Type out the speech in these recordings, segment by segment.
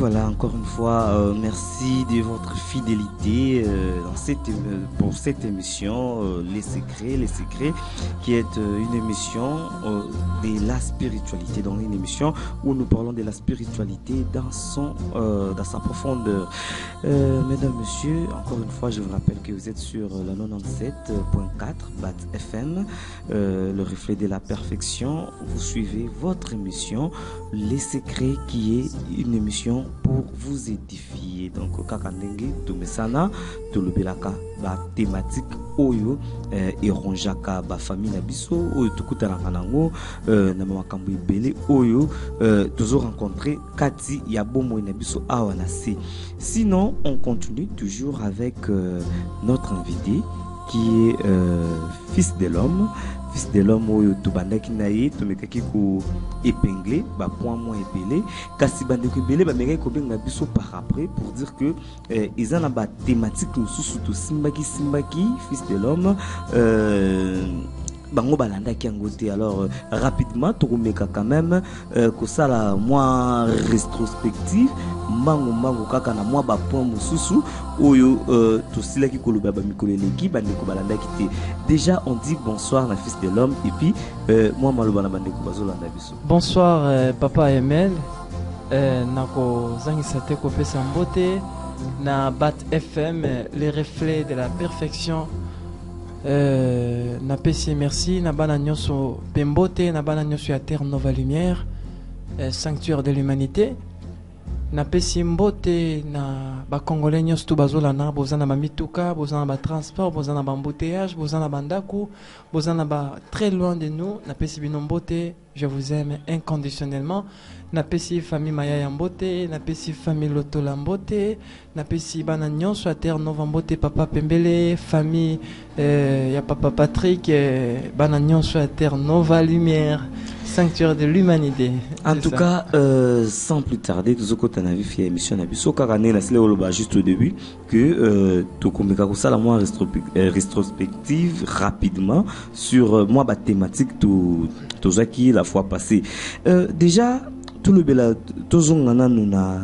voilà, encore une fois, merci de votre fidélité pour cette émission, Les Secrets, qui est une émission de la spiritualité, dans une émission où nous parlons de la spiritualité dans sa profondeur. Mesdames, Messieurs, encore une fois, je vous rappelle que vous êtes sur la 97.4 BAT FM, le reflet de la perfection. Vous suivez votre émission, Les Secrets, qui est une émission pour vous édifier. Donc kakandenge tumesana tulubelaka ba thématique oyo eronjaka ba famille na biso oyo tukutanaka nango na makambo ebele oyo toujours rencontrer kati ya bomo na biso awa na se. Sinon on continue toujours avec notre invité qui est fils de l'homme oyo tubandaki na ye tomekaki ko épingler ba point moins épelé kasi bandeko ebele ba mekaki ko benga biso par après pour dire que ils ont ba thématique mususu to simbaki fils de l'homme bango balandaki yango te. Alors rapidement tokomeka quand même kosala moi rétrospective mango kaka na moi ba point mususu oyo tosilaki koloba ba mikolo eleki bandeko balandaki te. Déjà on dit bonsoir na fils de l'homme et puis moi maloba na bandeko bazolanda biso. Bonsoir papa Emel, nako zangisa te kopesa mbote na BAT FM, les reflets de la perfection. Na pesi merci na bana nyonso pembote na bana nyonso ya Terre Nova Lumière, sanctuaire de l'humanité. Na pesi mbote na ba congolais nyonso to bazolana bozana ba mituka, bozana ba transport, bozana ba embouteillage, bozana bandaku, bozana ba très loin de nous. Na pesi bino mbote, je vous aime inconditionnellement. Na pesi famille Maya ya mbote, na pesi famille Lotola mbote, na pesi bana nyonso ya Terre Nova mbote, papa Pembele, famille ya papa Patrick, bana nyonso ya Terre Nova Lumière, sanctuaire de l'humanité. En tout cas, sans plus tarder, tout ce que tu as vu faire émission na biso kakane na sele oloba juste au début que tokomeka ko sala moi rétrospective rapidement sur moi ba thématique tout zaki la fois passée. Déjà tout le bela tozongana nuna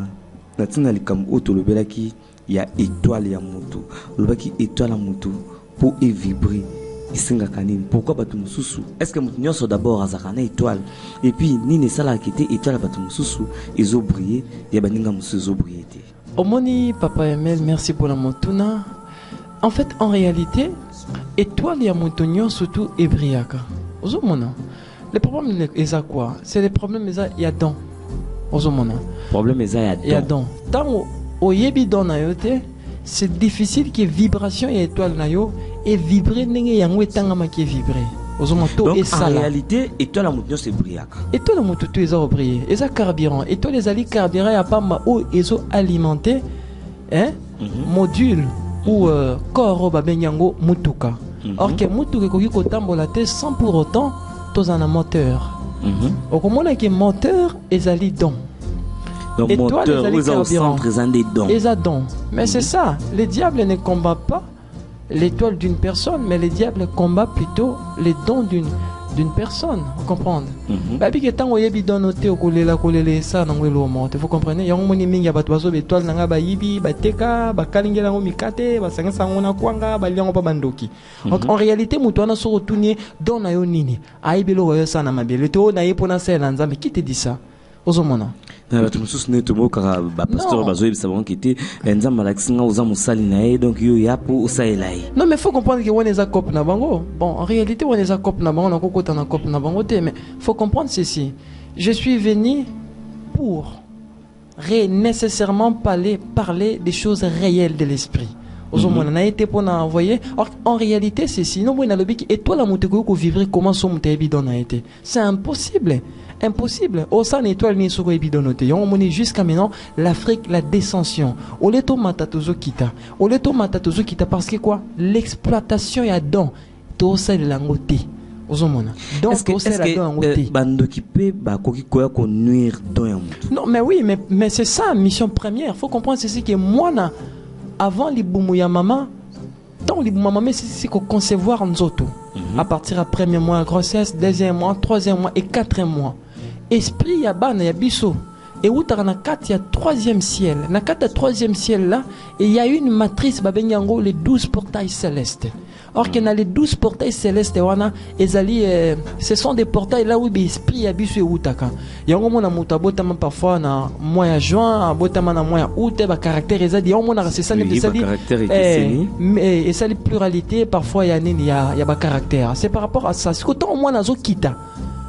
na tina likam auto le bela ki ya étoile ya moto lobaki étoile ya moto pour vibrer isinga kanini. Pourquoi batu mususu? Est-ce que mutu nyonso d'abord azakana étoile et puis nini sala kete étoile batu mususu ezo briller ya baninga mususu ezo briller te? Omoni papa Emel, merci pour la motuna. En fait en réalité étoile ya moto nyonso surtout ebriaka ozomona. Le problème est quoi? C'est le problème il y a don. Ozomona. Problème est il y a don. Tant au yebi don na yote, c'est difficile que vibration et étoile na yo et vibrer nenge yango etanga ma qui vibrer. Ozomona to donc et ça. En réalité, étoile la moto c'est briaka. Étoile la moto to ezo briller. Eza carburant. Étoile les ali carburant ya pas ma o ezo alimenter module ou corps ba benyango mutuka. Or que mutuka ko kotambola te sans pour autant dans un moteur. Au moment que moteur ezali don. Donc étoile moteur au centre des dons. Don. Mais c'est ça, le diable ne combat pas l'étoile d'une personne, mais le diable combat plutôt les dons d'une personne, vous comprenez? Babi que tant oyebi don noté au kolele ça nangwelo monte, vous comprenez? Yango moni mingi ba bazo étoile nanga ba yibi, ba teka, ba kalingela ngo mikate, ba sanga sangona kwanga, ba liango ba bandoki. Donc en réalité mutu wana so retourner don na yo nini? Aibelo yo sana mabele to na yepona sela nzambe qui te dit ça? Ozomona. Batu mususu ne tomo kaka ba pasteur bazo yebisa bango kete nzambe alakisinga oza musali na ye donc yo yapo osaelai. Non mais faut comprendre que on est à cop na bango. Bon en réalité on est à cop na bango na kokota na cop na bango te, mais faut comprendre ceci. Je suis venu pour nécessairement parler des choses réelles de l'esprit. Ozomona na été pour envoyer. En réalité c'est si non bon na lobi et toi la muteko ko vivre comment son mutebi dans na été. C'est impossible. Impossible. Au sein étoile ni soko ebidonote. On moni jusqu'à maintenant l'Afrique la descension. Au leto matatozo kita. Au leto matatozo kita parce que quoi? L'exploitation ya don. To sa langote. Ozomona. Donc to sa la don ngote. Bando ki pe ba koki koya ko nuire don ya mutu. Non mais oui mais c'est ça mission première. Faut comprendre c'est que moi na avant libumu ya maman dans les mamans c'est qu'on concevoir nzoto. À partir du premier mois de grossesse, deuxième mois, troisième mois et quatrième mois. Esprit ya bana ya biso et où t'as na 4 il y a 3e ciel. Na 4 3e ciel là, et il y a une matrice babenyango les 12 portails célestes. Or qu'il y a les 12 portails célestes wana ezali ce sont des portails là où l'esprit habite où taka. Yango mona mutabota parfois na mois juin, botama na mois août ba caractère ezali yango mona c'est ça mais et ça les pluralité parfois il y a ba caractère. C'est par rapport à ça. C'est qu'autant au moins nazo kita.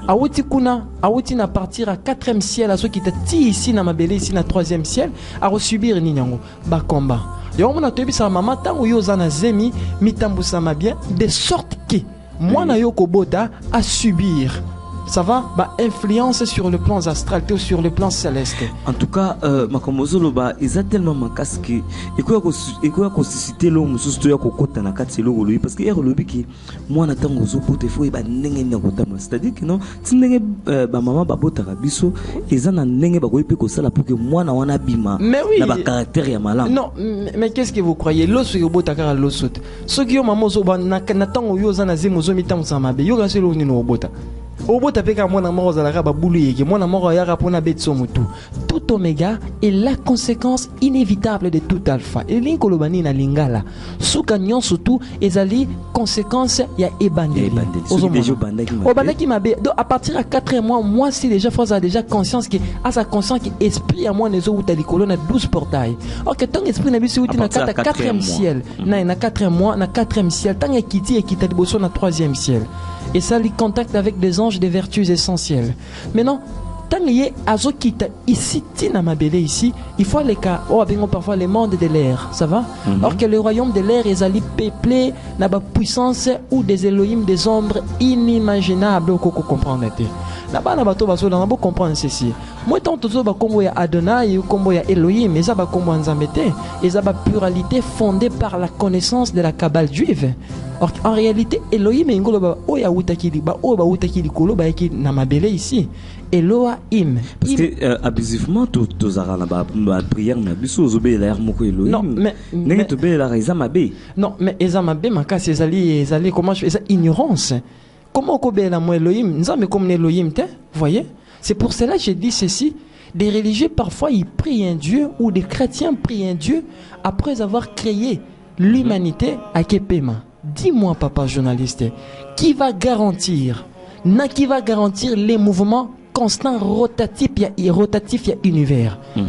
Awuti kuna, awuti na partir à 4e ciel, à ceux qui étaient ici na mabele ici na 3e ciel, à subir ni nyango ba combat. Yo mona tobi sa mama tango yo zana zemi mitambu sama bien de sorte que moi na yo kobota à subir. Ça va bah influence sur le plan astral ou sur le plan céleste. En tout cas makamozolo ba ils a tellement manqué que et quoi susciter l'homme mususu ya kokota na kati lo lobi parce que er lobi ki moi na tango zo pote fo ba ndenge na kotama c'est-à-dire que non tindenge ba mama ba botaka biso ils na ndenge ba ko ipe ko sala pour que moi na wana bima na ba caractère ya malam. Non mais qu'est-ce que vous croyez loso yo botaka loso ce qui yo mama zo ba na tango yo zana zemo zo mitamu sama be yo ga selo ni no bota. Tout oméga est la conséquence inévitable de tout alpha. Et l'inkolobani na lingala. Souka nyon surtout ezali conséquence ya ebandeli. Obandaki mabe. Donc à partir à 4 mois, moi si déjà France a déjà conscience que à sa conscience que esprit à moi nezo ou talikolo na 12 portails. Or que ton esprit na biso uti na 4e ciel. Na 4 mois, na 4e ciel, tant ekiti et kita liboso na 3e ciel. Et ça lui contacte avec des anges des vertus essentielles. Maintenant, tant qu'il y a Azokita ici, Tina Mabele ici, il faut les cas, parfois les mondes de l'air, ça va? Or que le royaume de l'air est allé peuplé n'a pas puissance ou des Elohim, des ombres inimaginables, qu'on comprend. Là-bas, on va comprendre ceci. Moi, tant que il y a Adonai ou il y a Elohim, mais ça va comme on s'embêter. Et ça va pluralité fondée par la connaissance de la Kabbale juive. Or, en réalité, Elohim est oya utakili ba oba utakili kolo ba eki na mabele ici. Elohim. Parce que abusivement tous ara na ba prière na biso zobe la moko Elohim. Non, mais nenge to be la ezamabe. Non, mais ezamabe makasi ezali comment je fais ça ignorance. Comment ko be la mo Elohim, nzambe comme Elohim te, voyez? C'est pour cela que j'ai dit ceci. Des religieux parfois ils prient un Dieu ou des chrétiens prient un Dieu après avoir créé l'humanité à Kepema. Dis-moi, papa journaliste, qui va garantir les mouvements constants rotatifs, il y a univers. Vous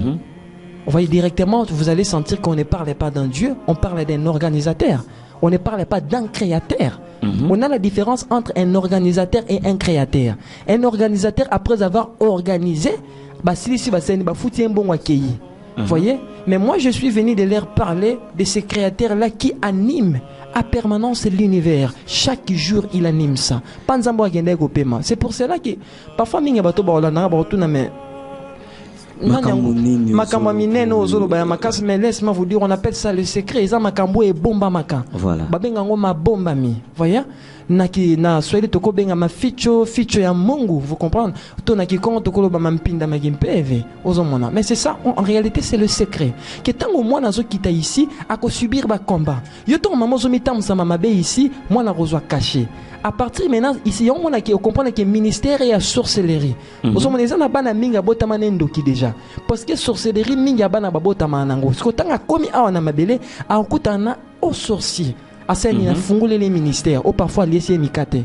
voyez directement, vous allez sentir qu'on ne parle pas d'un Dieu, on parle d'un organisateur. On ne parle pas d'un créateur. On a la différence entre un organisateur et un créateur. Un organisateur, après avoir organisé, vous voyez? Mais moi, je suis venu de leur parler de ces créateurs-là qui animent à permanence l'univers. Chaque jour, il anime ça. C'est pour cela que parfois, mais laisse-moi vous dire, on appelle ça le secret. Voilà. Voyez? Na swahili toko benga maficho ya Mungu, vous comprenez? Mais c'est ça, en réalité c'est le secret. Que tant au moins nazo kita ici à subir ba combat. Yo to maman zo mitam sa mamabe ici, moi na rozwa caché. À partir maintenant ici on a qui comprendre que ministère et à sorcellerie. Ozo moneza na bana minga botama nendo ki déjà. Parce que sorcellerie minga bana babotama nango. Parce que tanga komi awa na mabele a okutana au sorcier. Il a fungulé les ministères ou parfois laissé mikate.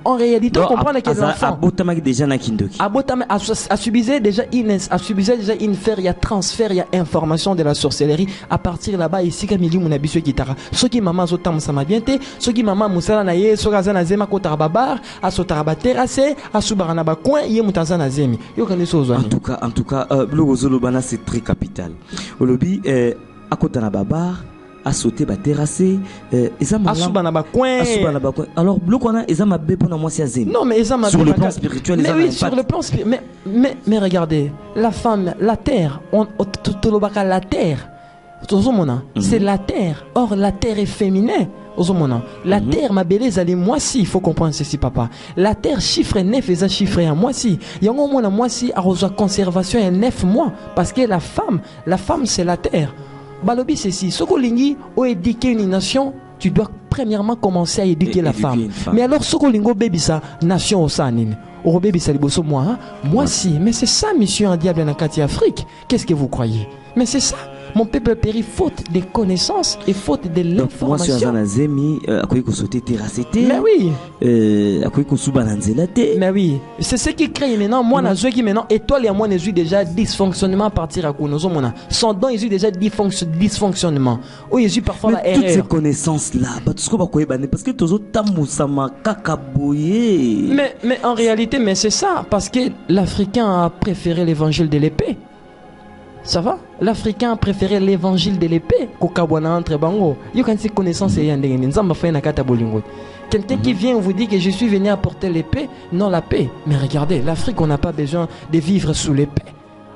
En réalité, on comprend que l'enfant abotama déjà na kindoki. Abotama a subisé déjà une faire, il y a transfert, il y a information de la sorcellerie à partir là-bas ici comme il mon abisso kitara. Ce qui maman zotam sama bienté, ce qui maman musala na ye, so gazana zema ko tarababar, a sotara terrasse, a subarana ba coin, ye mutazana zemi. Yo kane so En tout cas, blogozolo bana c'est très capital. Olobi a kotana babar à sauter ba terrasser alors bloc on a ezama be pour moi c'est non mais ezama sur le plan spirituel mais oui sur le plan spirituel mais regardez la femme la terre la terre c'est la terre or la terre est féminin la terre ma belle allez moi si il faut comprendre ceci papa la terre chiffre 9 et ça chiffre à moi si yango mona moi si a reçoit conservation et 9 mois parce que la femme c'est la terre. Balobi c'est si, ce qu'on lingi, ou éduquer une nation, tu dois premièrement commencer à éduquer la femme. Mais alors, ce que lingo baby ça, nation au sanine. Au baby ça liboso moi, hein? Moi si, mais c'est ça mission en diable en Akati Afrique. Qu'est-ce que vous croyez? Mais c'est ça. Mon peuple périt faute de connaissances et faute de l'information. Mais oui. Mais oui. C'est ce qui crée maintenant. Moi, je qui maintenant, étoile et moi, je déjà dysfonctionnement à partir à quoi nous sommes. Son don, ils ont déjà dysfonctionnement. Ou ils ont parfois la erreur. Toutes ces connaissances-là, parce que mais en réalité, mais c'est ça. Parce que l'Africain a préféré l'évangile de l'épée. Ça va? L'Africain a préféré l'évangile de l'épée qu'au Kabwana entre Bango. Il y a une connaissance et quelqu'un qui vient vous dit que je suis venu apporter l'épée, non la paix. Mais regardez, l'Afrique, on n'a pas besoin de vivre sous l'épée.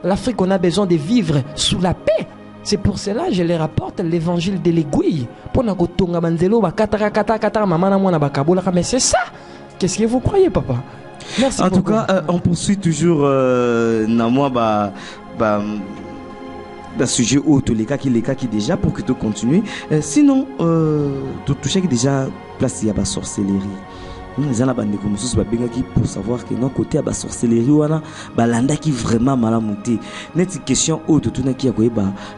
L'Afrique, on a besoin de vivre sous la paix. C'est pour cela que je les rapporte l'évangile de l'aiguille. Mais c'est ça. Qu'est-ce que vous croyez, papa? Merci. En tout cas, on poursuit toujours sujet haut, les cas qui déjà pour que tu continues. Sinon, tu touches déjà place il y a la sorcellerie. Les gens pour savoir que non côté à la sorcellerie voilà balanda qui vraiment malamuté. Net question haute tout qui a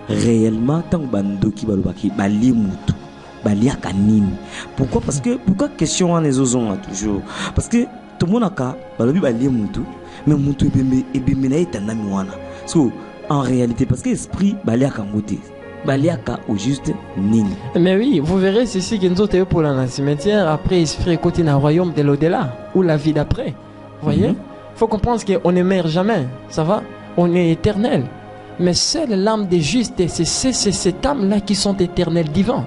réellement tant bando qui bali mutu bali akanini. Pourquoi? Parce que pourquoi question les ozons toujours parce que tout le monde a ka bali mutu mais mutu ebemena etana miwana. So en réalité, parce que l'esprit, baliaka ngouté, baliaka au juste nini. Mais oui, vous verrez ceci que nous sommes pour la cimetière. Après, esprit côté dans le royaume de l'au-delà ou la vie d'après. Vous voyez, faut comprendre qu'on ne meurt jamais. Ça va? On est éternel. Mais seule l'âme des justes, c'est cette âme-là qui sont éternels divins.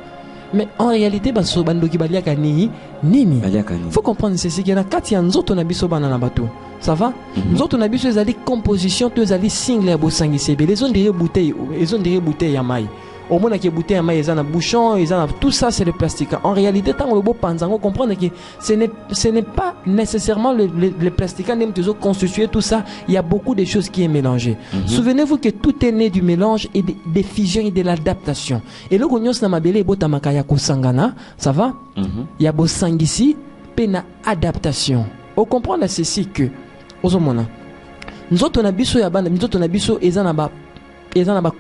Mais en réalité, nini. Faut comprendre ceci qu'il y a quatre ans, nous avons bateau. Ça va? Nous autres, on a vu ces compositions, tous les signes à bossangi CB. Les ont des bouteilles à maille. Au moins, il y a bouteilles à maille, ils ont un bouchon, tout ça, c'est le plastique. En réalité, tant que le beau panzango comprendre que ce n'est pas nécessairement le plastique qui constitué tout ça. Il y a beaucoup de choses qui sont mélangées. Souvenez-vous que tout est né du mélange et des fusions et de l'adaptation. Et là, on a mabélé botamakaya kusangana, ça va? Il y a bossangi ici, pena adaptation. On comprend là ceci que nous autres on a biso ya banda, nous autres on a biso ezana ba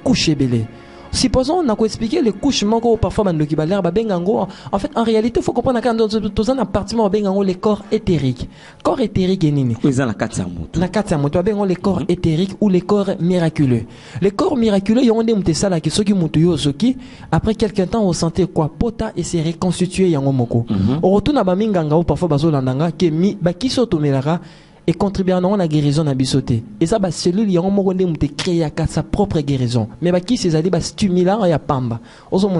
couche belé. Supposons on a expliqué les couches mango parfois bando ki baler ba bengango. En fait en réalité faut comprendre quand dans un appartement bengango les corps éthériques. Corps éthérique est nini? Ezana katsamoto. Na katsamoto bengango les corps éthériques ou les corps miraculeux. Les corps miraculeux y ont des mutesala qui soki mutu yo soki après quelques temps on sentait quoi pota et s'est reconstitué yango moko. On retourne à ba minganga ou parfois bazolandanga ke mi ba kiso tomelara et contribuer à la guérison na bisoté. Et ça, cellule, il y a un moment où créé sa propre guérison. Mais qui c'est des stimulants et pamba.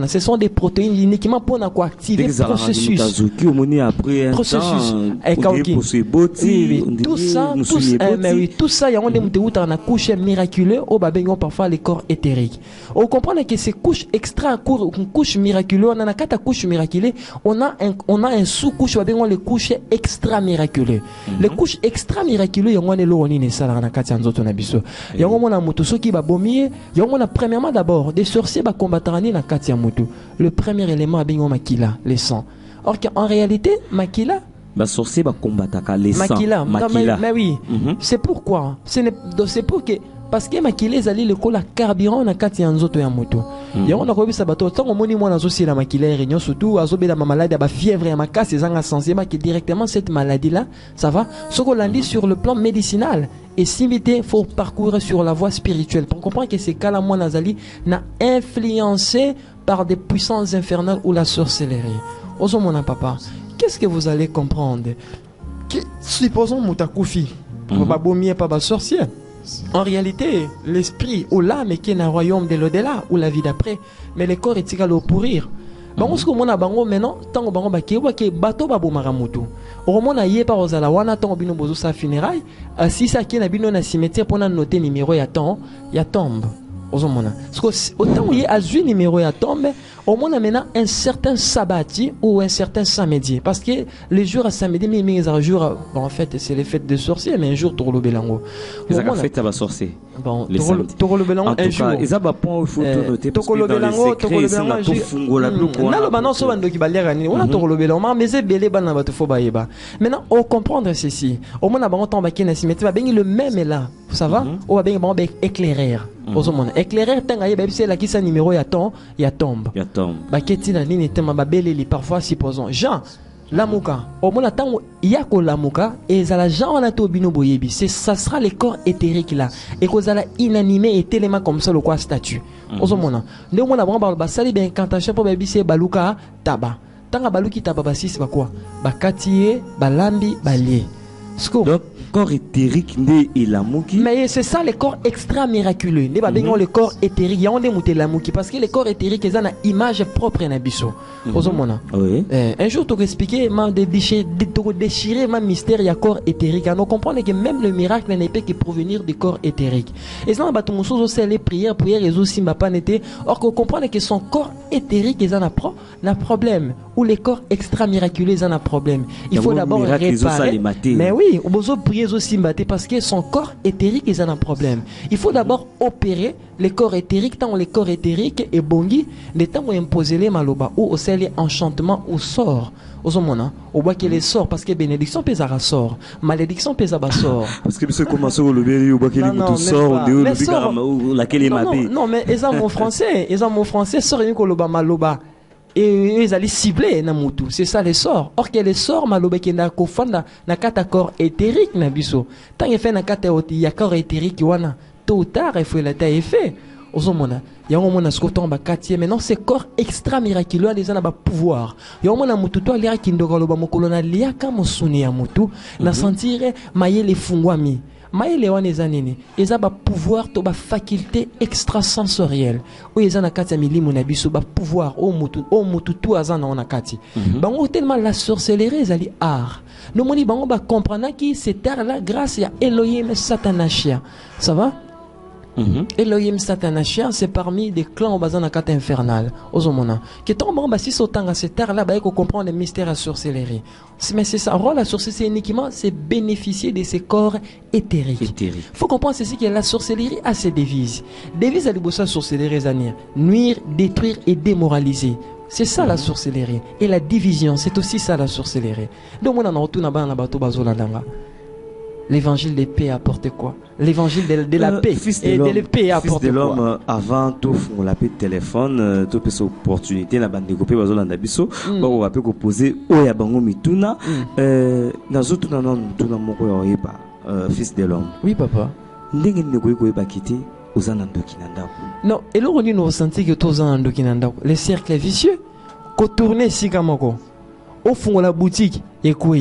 Ce sont des protéines uniquement pour activer le processus. Tout ça, il y a un couche miraculeux au babengon parfois les corps éthériques. On comprend que ces couches extra couches miraculeuses, on a quatre couches miraculeuses, on a un sous-couche babengon les couches extra miraculeuses. Les couches extra miraculeux yango ne lo ni sala na kati nzoto na biso yango mona moto soki ba bomie yango mona premièrement d'abord des sorciers ba combattre na kati ya moto le premier élément abingo makila les sang or qu'en réalité makila ba sorcier ba combattre les sang makila mais oui c'est pourquoi c'est pour que parce que makila ezali le kola carburant na kati ya nzoto ya moto yango na ko bisa bato tango moni mona zosi la makila réunion surtout azobela ma maladie ba fièvre ya makasi ezanga sensible que directement cette maladie là ça va ce qu'on l'a dit sur le plan médicinal et s'imiter faut parcourir sur la voie spirituelle pour comprendre que ces cas là moi nazali na influencé par des puissances infernales ou la sorcellerie ozo mona papa qu'est-ce que vous allez comprendre que supposons mutakufi ba bomie pas ba sorcier. En réalité, l'esprit ou l'âme qui est dans le royaume de l'au-delà ou la vie d'après, mais le corps est égal au pourrir. Bango ce que mon abango maintenant, tant bango que bateau babo maramutu. Au moment na yé par ozala wana tant bino bozo sa funérailles, si ça qui na bino na cimetière pour noter numéro ya temps, ya tombe. ozomona parce que autant il y a un numéro à tombe au moins maintenant un certain sabati ou un certain samedi parce que les jours à samedi mais un jour bon, en fait c'est les fêtes de sorciers mais un jour toro belango les fêtes à sorcier bon toro belango un jour ils a point il faut noter parce que dans les secrets c'est la tofungola bloko na lo bana so bando ki balera ni on toro belango mais c'est belé bana ba to fo ba yeba maintenant on comprendre ceci au moins na bango tomba ki na cimetière ba bengi le même est là ça va ou ba bengi bango éclairer ozomona éclairer tanga yeba c'est la qui sa numéro ya tombe baketi na nini tema babeleli parfois supposons Jean lamuka au moins tango yako lamuka et ezala Jean wana to bino boyebi c'est ça sera les corps éthériques là et kozala inanimé et tellement comme ça le quoi statue ozomona nde mona bango ba sali ben incantation po babisi baluka taba tanga baluki taba basisi bakwa bakati balambi balie donc corps éthérique né et la mouki. Mais c'est ça les corps extra miraculeux. Ne pas bien le corps éthérique. Il y a on démouté la mouki parce que les corps éthériques ils ont une image propre na biso. Ozomona. Oui. Un jour tu expliquer ma déchirer ma mystère il y a corps éthérique. On comprend que même le miracle n'est pas que provenir du corps éthérique. Et ça on va tout muso c'est les prières et aussi m'a pas été. Or qu'on comprend que son corps éthérique ils ont un problème ou les corps extra miraculeux ils ont un problème. Il faut d'abord réparer. Mais oui, on besoin prier aussi parce que son corps éthérique ils ont un problème. Il faut d'abord opérer les corps éthériques tant les corps éthériques et bongi les temps où imposer les maloba ou au sel enchantement ou sort. Ozomona, on voit qu'il est sort parce que bénédiction pèsera sort, malédiction pèsera sort. Parce que monsieur commence au lever au voit qu'il est sort de laquelle est mabé. Non mais ils ont mon français sort une koloba maloba. Et ils allaient cibler na mutu, c'est ça les sorts. Or que les sorts maloba qui na kofanda na kata corps éthérique na biso. Tant il fait na kata oti ya corps éthérique wana tôt ou tard il faut la taille fait. Ozomona, ya mona skoton ba katie maintenant c'est corps extra miraculeux les ana ba pouvoir. Ya mona mutu to ali kindoka loba mokolo na liaka mosuni ya mutu na sentir mayele fungwami. Maïle wana eza nini eza ba pouvoir to ba faculté extrasensorielle o eza na kati ya milimo na biso ba pouvoir o mutu to aza na kati bango tellement la sorcellerie ezali art no moni bango ba comprendre ki cet art là grâce à Elohim Satanachia ça va Elohim Satanachia c'est parmi des clans basés na kata infernale ozomona que tant bango si sotanga cet art là ba ko comprendre les mystères à sorcellerie mais c'est ça rôle la sorcellerie c'est uniquement c'est bénéficier de ces corps éthériques. Faut comprendre ceci que la sorcellerie a ses devises. Devise à l'iboussa sorcellerie zanir nuire, détruire et démoraliser. C'est ça la sorcellerie et la division, c'est aussi ça la sorcellerie. Donc on a retourné na bato bazolandanga. L'évangile de paix apporte quoi? L'évangile de la paix et de la paix apporte quoi? Fils de l'homme avant tout on l'appelle téléphone tout peut opportunité na bande découpé bazolanda biso on va peut poser oya bango mituna na zotu na tuna moko ya yeba fils de l'homme. Oui papa. Ndenge ndeko ko yeba kiti ozana ndoki na ndako. Non, et là on dit nous sentir que tous en ndoki na ndako. Les cercles vicieux ko tourner si kamoko. Au fond la boutique et quoi?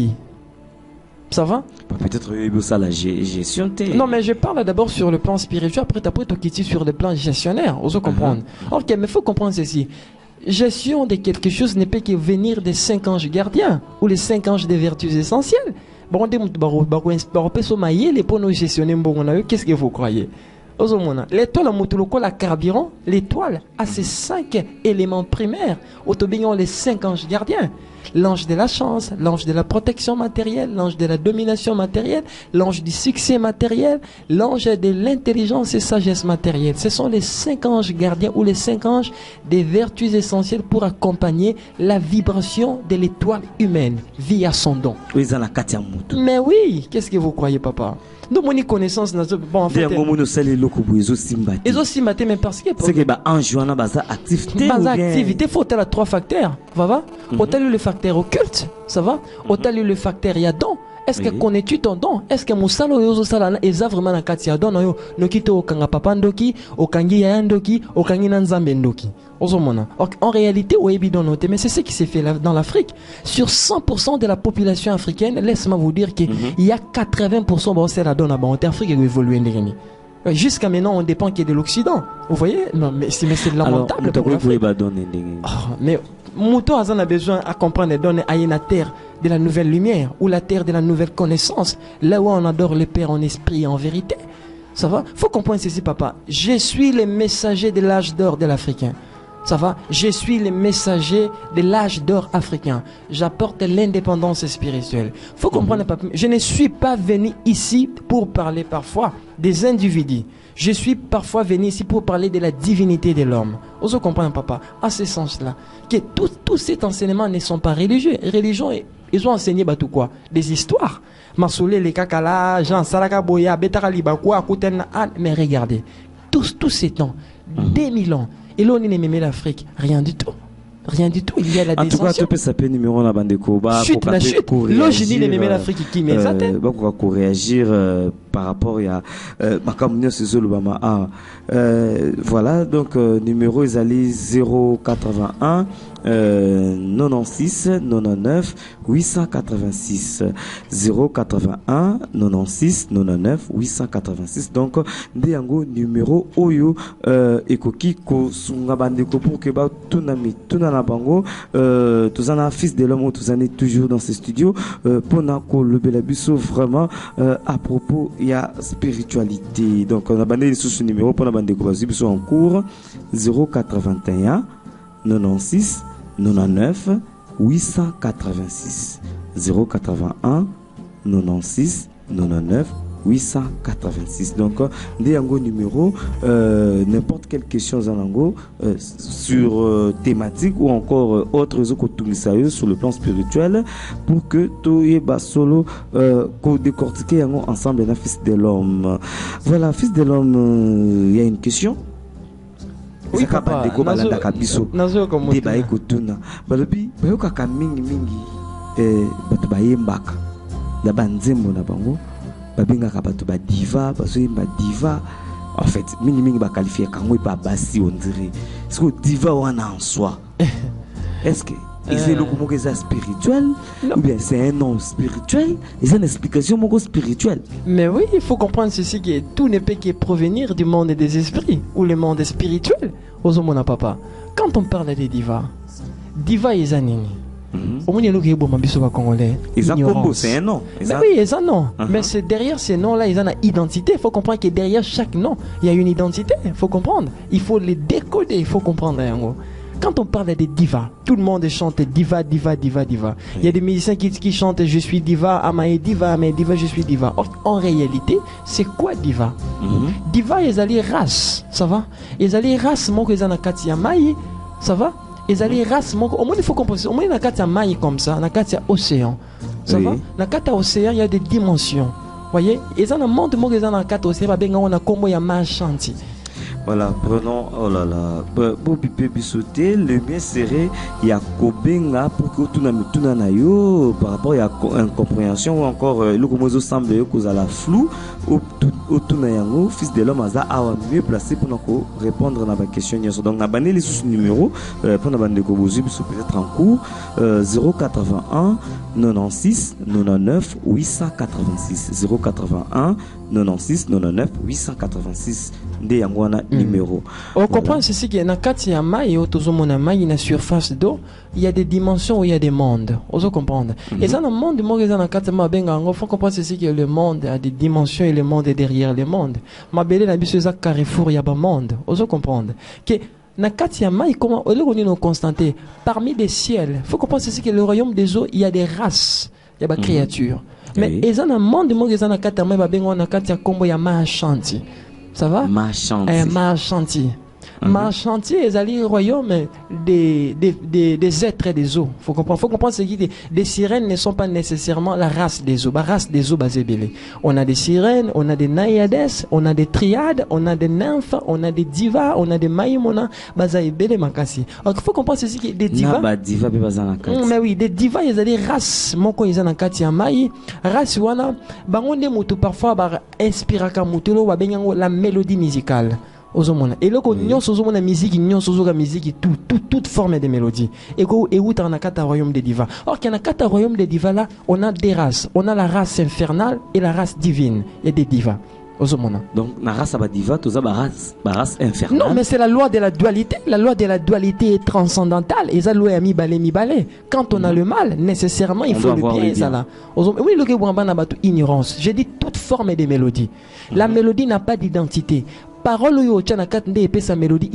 Ça va? Peut-être ça la gestion. Non, mais je parle d'abord sur le plan spirituel, après tu peux quitter sur le plan gestionnaire. On comprendre. Ok, mais il faut comprendre ceci. Gestion de quelque chose ne peut que venir des 5 anges gardiens ou les 5 anges des vertus essentielles. Bon, qu'est-ce que vous croyez? L'étoile la carburant, l'étoile a ses 5 éléments primaires. Autobignon les 5 anges gardiens. L'ange de la chance, l'ange de la protection matérielle, l'ange de la domination matérielle, l'ange du succès matériel, l'ange de l'intelligence et sagesse matérielle. Ce sont les 5 anges gardiens ou les 5 anges des vertus essentielles pour accompagner la vibration de l'étoile humaine via son don. Mais oui, qu'est-ce que vous croyez, papa? Nous avons une connaissance. Bon, en fait, mais parce que c'est que activité, faut avoir 3 facteurs. Va au-delà le facteur occulte, ça va? Au-delà le facteur yadon. Est-ce que connais-tu ton don? Est-ce que musalo yozo sala eza vraiment na kati ya don no nokito okanga papa ndoki, okangi ya ndoki, okangi na nzambe ndoki. Ozomona. En réalité, mais c'est ce qui s'est fait dans l'Afrique. Sur 100% de la population africaine, laisse-moi vous dire qu'il y a 80% bon c'est la donne à Afrique qui évolue jusqu'à maintenant, on dépend de l'Occident. Vous voyez? Non, mais c'est lamentable. Mais Mouton a besoin à comprendre à la terre de la nouvelle lumière ou la terre de la nouvelle connaissance. Là où on adore le Père en esprit et en vérité. Ça va? Faut comprendre ceci, papa. Je suis le messager de l'âge d'or de l'Africain. Ça va? Je suis le messager de l'âge d'or africain. J'apporte l'indépendance spirituelle. Faut comprendre, papa. Je ne suis pas venu ici pour parler parfois des individus. Je suis parfois venu ici pour parler de la divinité de l'homme. Vous comprenez, papa? À ce sens-là, que tous ces enseignements ne sont pas religieux. Religion, ils ont enseigné tout quoi? Des histoires. Masoulé, les kakala, Jean Salaka Boya, Betara Libakwa, Kouten, mais regardez, tous ces temps, 2000 ans, et là, on est même l'Afrique. Rien du tout. Rien du tout. Il y a la descension. En tout cas, tu peux s'appeler numéro la bande de Koba. Chute, la chute. Là, je dis, même l'Afrique qui met ça. Pour réagir par rapport à ma communauté sur le Bama. Voilà, donc, numéro est allé 081 96 99 886 081 96 99 886. Donc ndeyango numéro oyo ekoki ko sunga bandeko pour que ba tunana bango tuzana fils de l'homme tuzana toujours dans ce studio pour na ko lobela biso vraiment à propos il y a spiritualité. Donc on a bandé sous numéro pour na bandeko bazi biso en cours 081 96 99 886 081 96 99 886. Donc ndeyango numéro n'importe quelle question zanango sur thématique ou encore autres sur le plan spirituel pour que tu solo ko décortiquer yango ensemble na fils de l'homme. Voilà, fils de l'homme, il y a une question. Oui, papa. Nazo comme débat ekotuna. Balobi bayoka ka mingi bato bayembaka. La banzembo na bango babenga ka bato ba diva, baso yemba diva. En fait, mingi ba qualifier kango pa basi on dirait. Est-ce que diva wana en soi? Est-ce que c'est le comment que c'est spirituel ou bien c'est un nom spirituel? C'est une explication moko spirituelle. Mais oui, il faut comprendre ceci que tout ne peut que provenir du monde des esprits ou le monde spirituel. Ozomona papa. Quand on parle des divas, diva et zanini. Au moins, il y a des congolais. C'est un nom. Mais oui, c'est un nom. Mais c'est derrière ces noms-là, ils ont une identité. Il faut comprendre que derrière chaque nom, il y a une identité. Il faut comprendre. Il faut les décoder. Il faut comprendre. Quand on parle des divas, tout le monde chante diva, diva, diva, diva. Il y a des musiciens qui chantent je suis diva, Amae diva, je suis diva. Or, en réalité, c'est quoi diva? Diva, ils allaient race, ça va? Ils allaient race, mon que na katia mai, ça va? Ils allaient race, mon au moins il faut comprendre. Au moins na katia mai comme ça, na katia océan, ça va? Na katia océan, il y a des dimensions. Voyez? Ils ont un monde, mon que na katia océan, ba benga on a combo ya machanti. Voilà, prenons, oh là là, pour piper bisoter, le mieux serait Yakobenga pour que tout na yo par rapport à une compréhension ou encore le comme semble que vous la flou au tout na yango fils de l'homme a mieux placé pour nous répondre à la question. Donc na bané les sous numéro pour na bande de kobozu peut-être en cours 081 96 99 886 081 96 99 886 de yangwana numéro. On comprend ceci que na kati ya mai otozomona mai na surface d'eau, il y a des dimensions où il y a des mondes. On comprendre. Et ça dans le monde mo na kati ma benga ngo faut comprendre ceci que le monde a des dimensions et le monde est derrière le monde. Ma belle na biso za carrefour ya ba monde. On comprendre que na kati ya mai comment on nous constater parmi des ciels. Faut comprendre ceci que le royaume des eaux, il y a des races, il y a des créatures. Mais ils ont un monde mo na kati ya mai ba benga na kati ya kombo ya machanti. Ça va? Machanti. Machanti, ils allaient au royaume des êtres des eaux. Faut comprendre ce qui dit. Des sirènes ne sont pas nécessairement la race des eaux. La race des eaux, on a des sirènes, on a des naïades, on a des triades, on a des nymphes, on a des divas, on a des maïmona, bazébélé makasi. Alors, il faut comprendre ceci qui des divas. Mais oui, des divas, ils allaient race. Mon ko ils en kati maï. Race wana, bangonde mutu parfois inspiraka mutulo wa benyango la mélodie musicale. Et là, quand on a la musique, on a la musique, toute forme de mélodie. Et où on a quatre royaumes de divas. Or, qu'il y a quatre royaumes de divas là, on a des races. On a la race infernale et la race divine et des divas. Donc la race diva, tout ça, la race infernale. Non, mais c'est la loi de la dualité. La loi de la dualité est transcendantale. Et ça, loi mi balé. Quand on a le mal, nécessairement, il faut le bien. Ça là. Oui, le Gouamba n'a pas ignorance. J'ai dit toute forme de mélodie. La mélodie n'a pas d'identité. Parole yo tchana katnde épée sa mélodie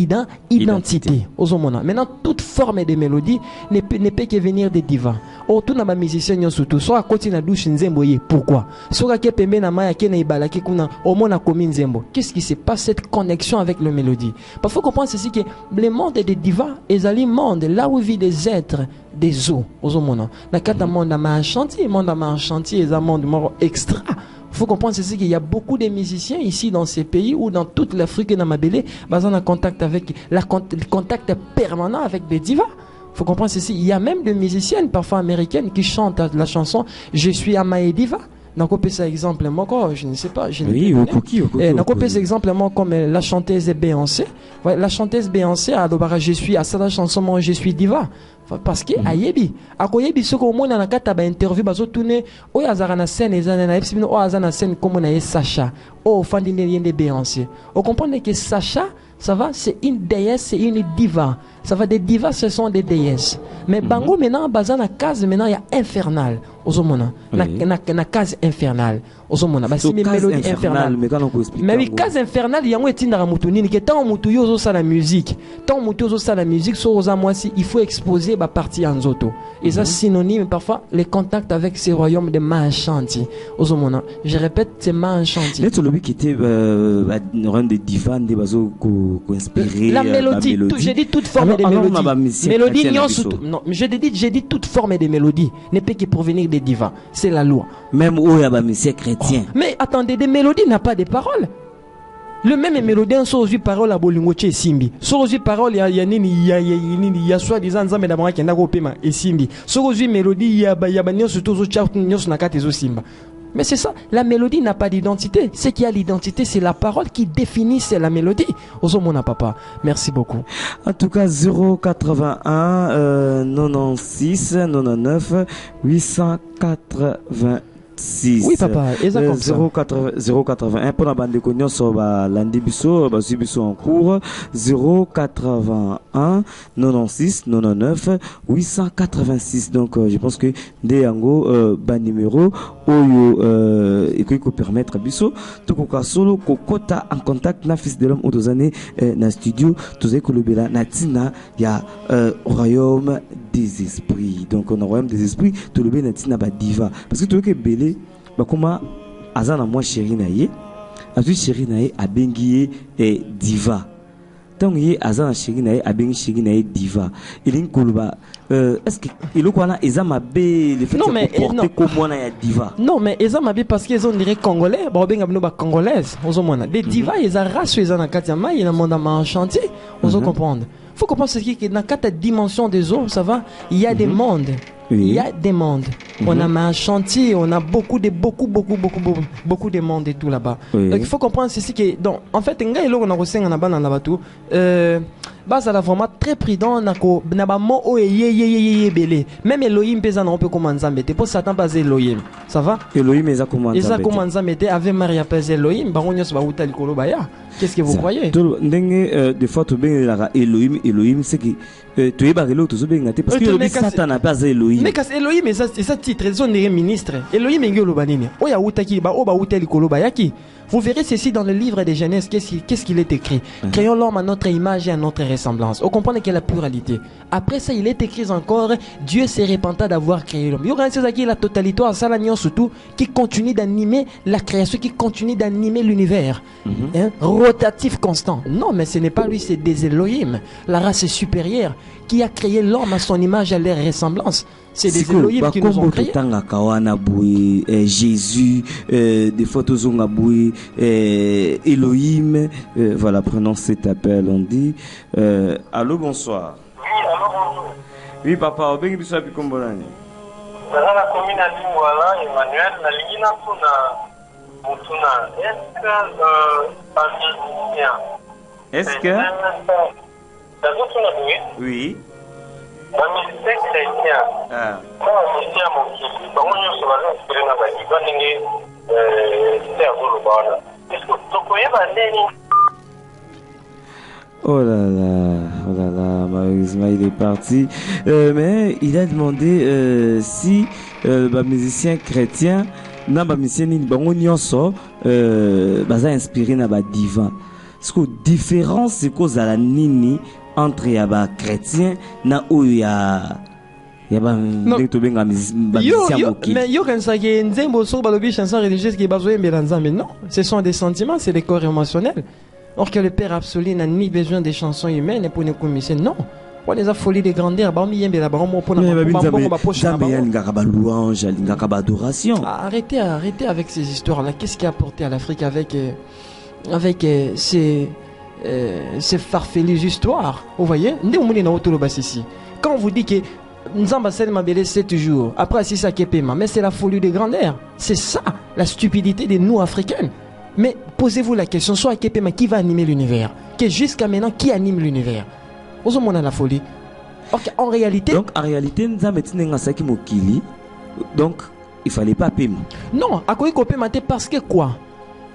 identité. Maintenant toute forme de mélodie ne peut que venir des divins. Oh tout na ba musicien surtout soit côté na douche nzembo ye. Pourquoi? Soit ke pembe na maya ke na ibala ke kuna au mona komi nzembo. Qu'est-ce qui se passe cette connexion avec le mélodie? Parce qu'il faut comprendre ceci que le monde des divins est un monde là où vivent des êtres des eaux. Na kata monde ma chantier, monde ma chantier est un monde extra. Il faut comprendre ceci qu'il y a beaucoup de musiciens ici dans ces pays ou dans toute l'Afrique et dans Mabélé, basant en contact avec le contact permanent avec des divas. Il faut comprendre ceci. Il y a même des musiciennes parfois américaines qui chantent la chanson Je suis Amae Diva. Donc on peut ça exemple moi je ne sais pas. Oui, donc on peut exemple moi comme la chanteuse Beyoncé. La chanteuse Beyoncé a je suis à ça la chanson moi Je suis Diva. Parce que ayebi akoyebi soko mona na kata ba interview bazo tourner o yazara na scène ezana na epsibino o azana na scène comme na Sacha o fandi de Beyoncé. On comprend que Sacha ça va, c'est une déesse, c'est une diva. Ça va, des divas, ce sont des déesses. Mais bango maintenant, bazan na case maintenant, il y a infernal. Ozomona, na case infernale. Ozomona, bah c'est une mélodie infernale. Mais oui, case infernale, il y a un étine dans la moutounine qui tant moutou yozo ça la musique. Tant moutou yozo ça la musique, so oza moi si il faut exposer ba partie en zoto. Et ça synonyme parfois les contacts avec ces royaumes de Manchanti. Ozomona, je répète, c'est Manchanti. Net le qui était run de divan des bazo inspiré la mélodie, j'ai dit toute forme de mélodie. Mélodie non, j'ai dit toute forme de mélodie ne peut que provenir des divans. C'est la loi. Même où il y a monsieur chrétien. Mais attendez, des mélodies n'a pas de paroles. Le même mélodien sont aux paroles à Bolingo et Simbi. Sont aux paroles il y a soi-disant Nzambe d'abord qui n'a pas paiement et Simbi. Sont aux mélodies il y a banio surtout aux chat nyos nakate zo Simba. Mais c'est ça, la mélodie n'a pas d'identité. Ce qui a l'identité, c'est la parole qui définit la mélodie. Osomona papa, merci beaucoup. En tout cas, 081 96 99 880. Oui papa, exactement 081 pour la bande de cognon sur lundi biso en cours 081 96 99 886. Donc je pense que des yango bas numéro oyo et que permettre biso tout ko solo kokota en contact na fils de l'homme ou deux années na studio tous que le bela natina ya royaume des esprits. Donc on a royaume des esprits tout le natina ba diva parce que tout que belé bakoma azana moi chéri naye azu chéri naye abengiye diva tant y azana chéri naye abengi chéri naye diva il nkoluba est-ce que il ko na ezama be le fait de porter comme moi na diva non mais ezama be parce qu'ils ont dirait congolais ba benga bino ba congolaise ozomona des divas ils a race ezana katima il a monde en chantier on comprendre faut comprendre ce qui est dans quatre dimensions des eaux ça va il y a des mondes. Oui. Il y a des mondes. On a un chantier, on a beaucoup de mondes et tout là-bas. Oui. Donc il faut comprendre ceci que donc en fait on a reçu un abandon là-bas tout. Bas à la vraiment très prudent nako nabamo o ye belé. Même Elohim pesa on peut commencer à mettre pour Satan pas Elohim. Ça va? Elohim eza commencer. Ils commencé à mettre avec Maria pesa Elohim, ba onyos ba uta likolo baya. Qu'est-ce que vous croyez? Ndenge des fois to ben la Elohim c'est que tu es barré l'autre parce que Satan n'a pas Elohim. Mais quand Elohim et ça titre ils sont des ministres. Elohim ngelo banini. Oya uta ki ba o ba uta likolo baya ki. Vous verrez ceci dans le livre de Genèse, qu'est-ce qu'il est écrit. Créons l'homme à notre image et à notre ressemblance. On comprend qu'il y a la pluralité. Après ça, il est écrit encore, Dieu s'est repenti d'avoir créé l'homme. Il y aura la totalité, surtout, qui continue d'animer la création, qui continue d'animer l'univers. Rotatif constant. Non, mais ce n'est pas lui, c'est des Elohim, la race supérieure, qui a créé l'homme à son image et à leur ressemblance. C'est des Elohim qui nous ont créés. Jésus, des photos ont aboué, Elohim, voilà, prenons cet appel, on dit. Allô, bonsoir. Oui, allô, bonjour. Oui, papa, on bien bisou api kombolani. Dans la commune à Limouala, Emmanuel, na lingina mutuna. Est-ce que oui. Musicien chrétien. Moi, musicien mokili. Bango nyonso baza inspiré na badiva ndenge c'est azoloba wana. Est-ce que Oh là là, malheureusement il est parti. Mais il a demandé si les musiciens chrétiens, na ba musicien ni bango nyonso baza inspiré na ba divan. Ce que différence c'est cause à la nini entre ya ba chrétien na oyo ya ba ndeko benga musicien mokili. Mais yo kan sake nzembo so balobi chanson religieuse qui bazo yembela nzambe. Non, ce sont des sentiments, c'est des corps émotionnels. Or que le Père absolu n'a ni besoin des chansons humaines pour nous commisser. Non. On les a folies de grandeur. Arrêtez avec ces histoires-là. Qu'est-ce qui a apporté à l'Afrique avec ces farfelues histoires? Vous voyez? Quand on vous dit que Nzamba Sel Mabele 7 jours, après c'est ça qui est paiement, mais c'est la folie de grandeur. C'est ça, la stupidité de nous Africains. Mais posez-vous la question, soit qui va animer l'univers? Que jusqu'à maintenant, qui anime l'univers? Vous avez la folie. Okay, en réalité... Donc, en réalité, nous avons dit donc, il ne fallait pas payer. Non, à quoi il faut parce que quoi?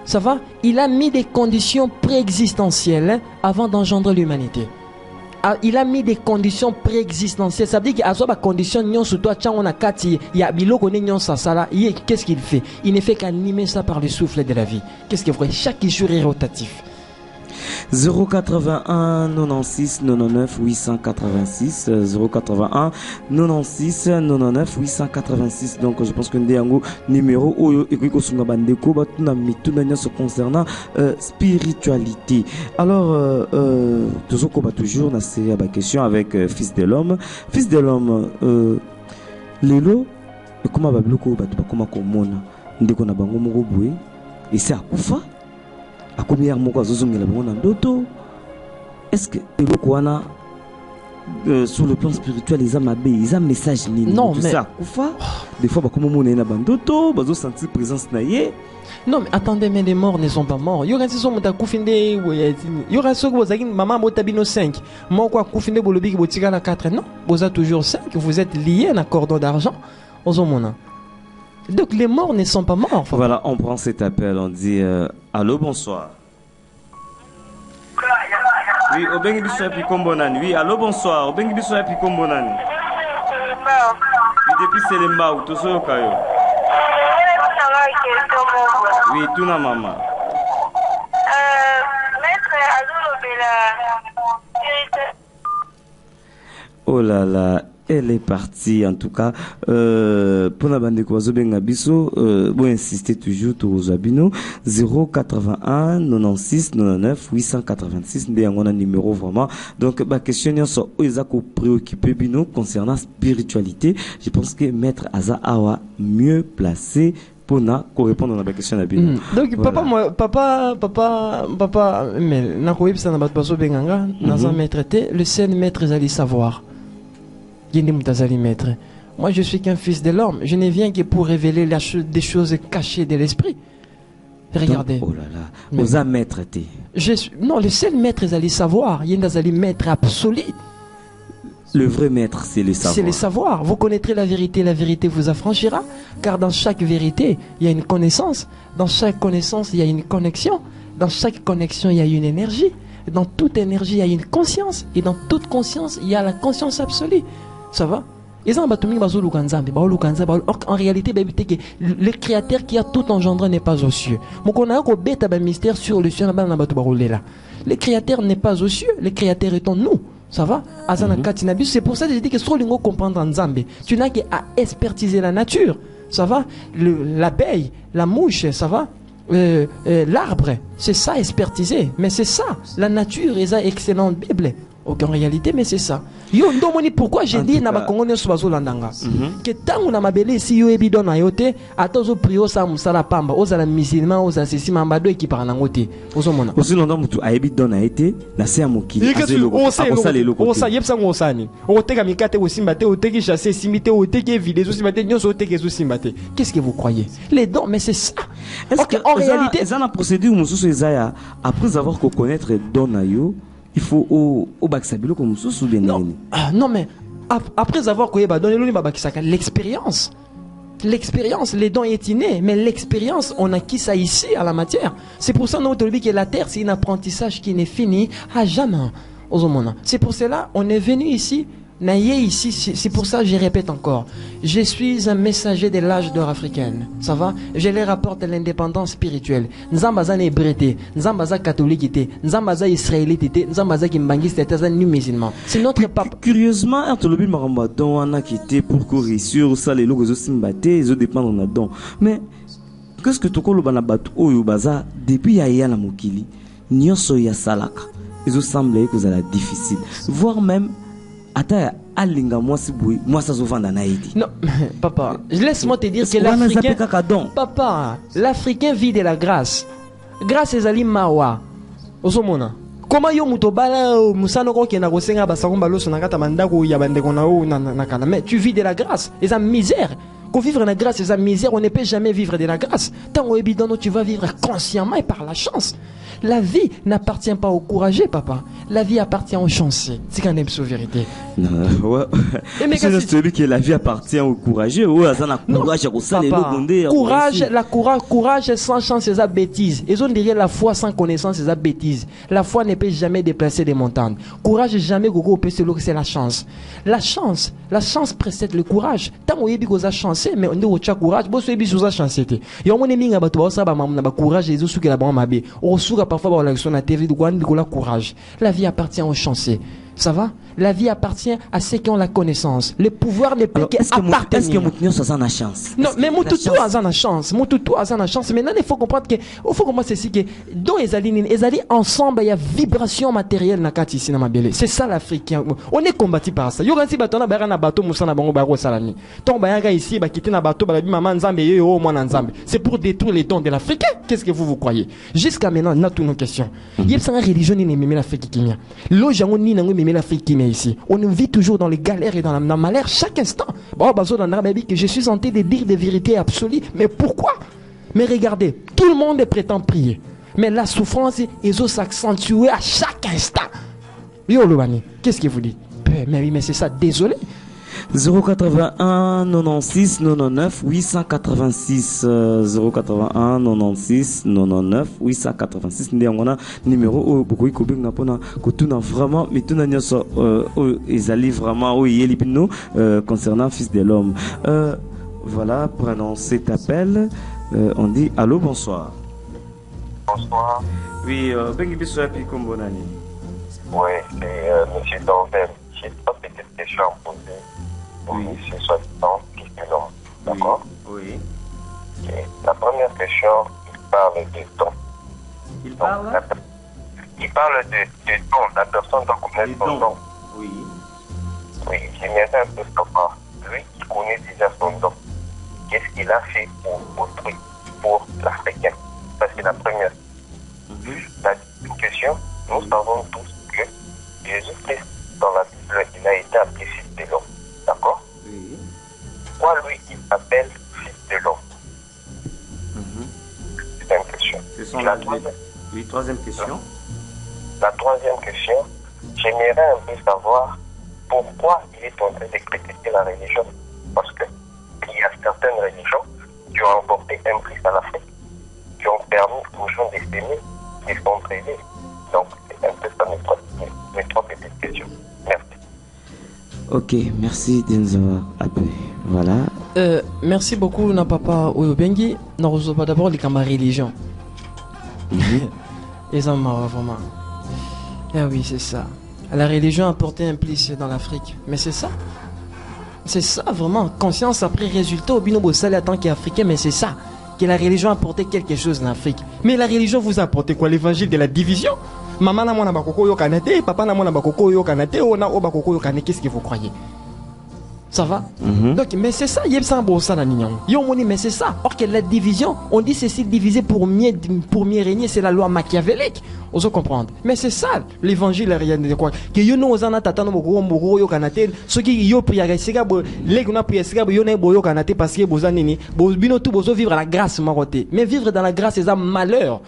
Ça va? Il a mis des conditions préexistentielles avant d'engendrer l'humanité. Il a mis des conditions préexistentielles. Ça veut dire qu'il y a des conditions sur toi, on a kati, il y a biloko nyon sasala. Qu'est-ce qu'il fait? Il ne fait qu'animer ça par le souffle de la vie. Qu'est-ce qu'il fait? Chaque jour est rotatif. 081 96 99 886 081 96 99 886. Donc je pense que nous numéro oyo ekiko sunga bandeko batuna mituna nyoso concernant spiritualité. Alors tozoko ba toujours na série ba question avec Fils de l'homme. Fils de l'homme lelo ekoma ba biloko batu bakoma komona ndeko na bango moko boye et c'est akufa. Est-ce que sur le plan spirituel ils ont un message? Non, mais des fois sentir présence. Non, mais attendez, mais les morts ne sont pas morts. Il y aura ceux qui ont maman botabino 5. Moi quoi koufinde bolobi ki botika na 4. Non, vous êtes toujours 5, vous êtes liés à un cordon d'argent. Donc les morts ne sont pas morts. Voilà, on prend cet appel, on dit allô, bonsoir. Oui, Obengi Biso et Picombonani. Oui, allô, bonsoir. Obengi Biso et Picombonani. Oui, depuis Selemba ou tout ça au Kayo. Oui, tout na maman. Oh là là. Elle est partie en tout cas pour la bande de Kwazobenga Biso bon insister toujours aux abino 081 96 99 886 ndé numéro vraiment. Donc ma question sur ezako préoccupé bino concernant spiritualité. Je pense que maître Aza Awa mieux placé pour répondre à la question à bino. Donc voilà. papa mais na ko yebisa na bato bazo benganga na za maître té le seul maître allait savoir. Moi je suis qu'un fils de l'homme. Je ne viens que pour révéler des choses cachées de l'esprit. Regardez. Donc, oh là là. Vous avez maître. Non, le seul maître est allé savoir. Il y a un maître absolu. Le vrai maître, c'est le savoir. C'est le savoir. Vous connaîtrez la vérité vous affranchira. Car dans chaque vérité, il y a une connaissance. Dans chaque connaissance, il y a une connexion. Dans chaque connexion, il y a une énergie. Dans toute énergie, il y a une conscience. Et dans toute conscience, il y a la conscience absolue. Ça va? En réalité, le créateur qui a tout engendré n'est pas aux cieux. Mystère sur le ciel. Le créateur n'est pas aux cieux, le créateur est en nous. Ça va? C'est pour ça que je dis que si tu comprendre Nzambe, tu n'as qu'à expertiser la nature. Ça va? L'abeille, la mouche, ça va? L'arbre, c'est ça expertiser. Mais c'est ça. La nature est une excellente Bible. En réalité, mais c'est ça. Yo ndomoni pourquoi j'ai dit na ba Congo ne sobazo landanga. Que tangu na mabele si yo ebido na yote atozo prio sa musala pamba ozala musulman ozasisi mambado ekipara na ngote. Ozomona. Aussi longtemps mutu a ebido na été na se amokili azelo. Osa yepsa ngosani. Oteka mikate osimbate oteki chasser simite oteki vide osimbate nyoso oteki osimbate. Qu'est-ce que vous croyez? Les dons, mais c'est ça. Est-ce que en réalité ça na procédure mususu ezaya après avoir connaître don na yo il faut au baksabilo comme ça sous non mais après avoir donné l'expérience L'expérience, les dons est inné, mais l'expérience, on acquis ça ici, à la matière. C'est pour ça que la terre, c'est un apprentissage qui n'est fini à jamais. C'est pour cela, on est venu ici, ici, c'est pour ça que je répète encore. Je suis un messager de l'âge d'or africaine. Ça va? Je les rapporte à l'indépendance spirituelle. Nzambaza n'est brété, Nzambaza catholique, Nzambaza israélite, Nzambaza kimbangiste, ni musulman. C'est notre pape. Curieusement, Artolobi Maramba, don on a quitté pour courir sur ça, les logos simbate, ils dépendent de don. Mais, qu'est-ce que tu connais le banabat ou yubaza depuis Yaya la Mokili, Nyoso ya Salaka, ils ont semblé que ça a difficile, voire même Ata alinga moi ça souvent dans Haïti. Non, papa, laisse-moi te dire que l'Africain, papa, l'Africain vit de la grâce. Grâce à Ali Mawa. Osomona. Comment yo mutobala musano ko kena ko senga basangomba loso nakata mandako ya bande kona o nakana. Mais tu vis de la grâce, et sa misère. Qu'on vivre la grâce et sa misère, on ne peut jamais vivre de la grâce. Tant au évident, tu vas vivre consciemment et par la chance. La vie n'appartient pas aux courageux, papa. La vie appartient aux chanceux. C'est quand même la vérité. Non, ouais. C'est celui qui la vie appartient aux courageux. Ouais, ça n'a courage à ça les courage sans chance, c'est ça bêtise. Ils ont derrière la foi sans connaissance, c'est ça bêtise. La foi ne peut jamais déplacer des montagnes. Courage jamais gogo peut c'est la chance. La chance précède le courage. Tant au ébi goza chanceux, mais on dit au courage, bon c'est ébi goza chanceux. Yo mon émi ngaba to ça ba courage et zo la bon mabe. O suka parfois la sur la TV de la courage. La vie appartient aux chanceux. Ça va? La vie appartient à ceux qui ont la connaissance. Le pouvoir ne peut qu'appartenir. Est-ce que Moutinho a la chance? Non, mais Moutoutou a la chance. Moutoutou a la chance. Maintenant, il faut comprendre que, ceci que, dans les alliés ensemble, il y a vibration matérielle dans le ici, dans ma belle. C'est ça l'Africain. On est combattu par ça. Yo gansi batona bara na bateau moussa na bango baro salami. Ton bayanga ici, ba quitter na bateau, ba maman nzambe yo moi nzambe. C'est pour détruire les dons de l'Africain. Qu'est-ce que vous croyez? Jusqu'à maintenant, on a toutes nos questions. Il y a une religion ni même l'Afrique qui vient. L'ojango ni nango même l'Afrique qui vient ici. On vit toujours dans les galères et dans le malheur chaque instant. Bon, bazo dans l'Arabie que je suis tenté de dire des vérités absolues. Mais pourquoi? Mais regardez, tout le monde prétend prier. Mais la souffrance, ils ont s'accentuer à chaque instant. Yo Loubani, qu'est-ce que vous dites? Mais oui, mais c'est ça, désolé. 081 96 99 886 081 96 99 886 ndiangona numéro beaucoup ikobinga pona kotuna vraiment mais tuna nyoso ezali vraiment o yelipino concernant fils de l'homme. Voilà, pour annoncer cet appel, on dit allô, bonsoir. Bonsoir. Oui, bengi biso ya pi kombonani. Oui, c'est monsieur Danvel. J'ai pas petite question à poser. Oui, c'est soi-disant fils de l'homme. D'accord? Oui. Et la première question, il parle de don. Il parle de don. La personne doit connaître son don. Oui. Oui, j'aimerais un peu savoir. Lui, il connaît déjà son don. Qu'est-ce qu'il a fait pour autrui, pour l'Africain? Ça, c'est la première. La deuxième question, nous savons tous que Jésus-Christ, dans la Bible, il a été appelé fils de l'homme. D'accord? Oui. Pourquoi lui, il s'appelle fils de l'homme? C'est une question. Troisième question. La troisième question, j'aimerais un peu savoir pourquoi il est en train de critiquer la religion. Parce qu'il y a certaines religions qui ont apporté un prix à l'Afrique, qui ont permis aux gens de s'aimer, de s'entraider. Donc, c'est un peu ça mes trois petites questions. Merci. Ok, merci de nous avoir appelé. Voilà. Merci beaucoup, na papa Oyobengi. Nous recevons d'abord les camarades religion. Et ça m'a vraiment. Ah oui, c'est ça. La religion a apporté un plus dans l'Afrique. Mais c'est ça. C'est ça vraiment. Conscience après résultat au binobo salé en tant qu'Africain, mais c'est ça. Que la religion a apporté quelque chose en Afrique. Mais la religion vous a apporté quoi? L'évangile de la division? Maman n'a mon abakoko yo kanate, papa n'a mon abakoko yo kanate, on a obakoko yo kanate. Qu'est-ce que vous croyez? Ça va? Donc, mais c'est ça, il y a ça la nignon. Mais c'est ça. Or que la division, on dit ceci divisé pour mieux régner, c'est la loi machiavélique. On se comprendre. Mais c'est ça, l'évangile, rien de quoi. Que yo no ozana tata no moko yo kanate, ceux qui yo priya sega bo, les gona priya sega bo yo na bo yo kanate parce que boza nini, bo bino tout bozo vivre la grâce maroté. Mais vivre dans la grâce c'est un malheur.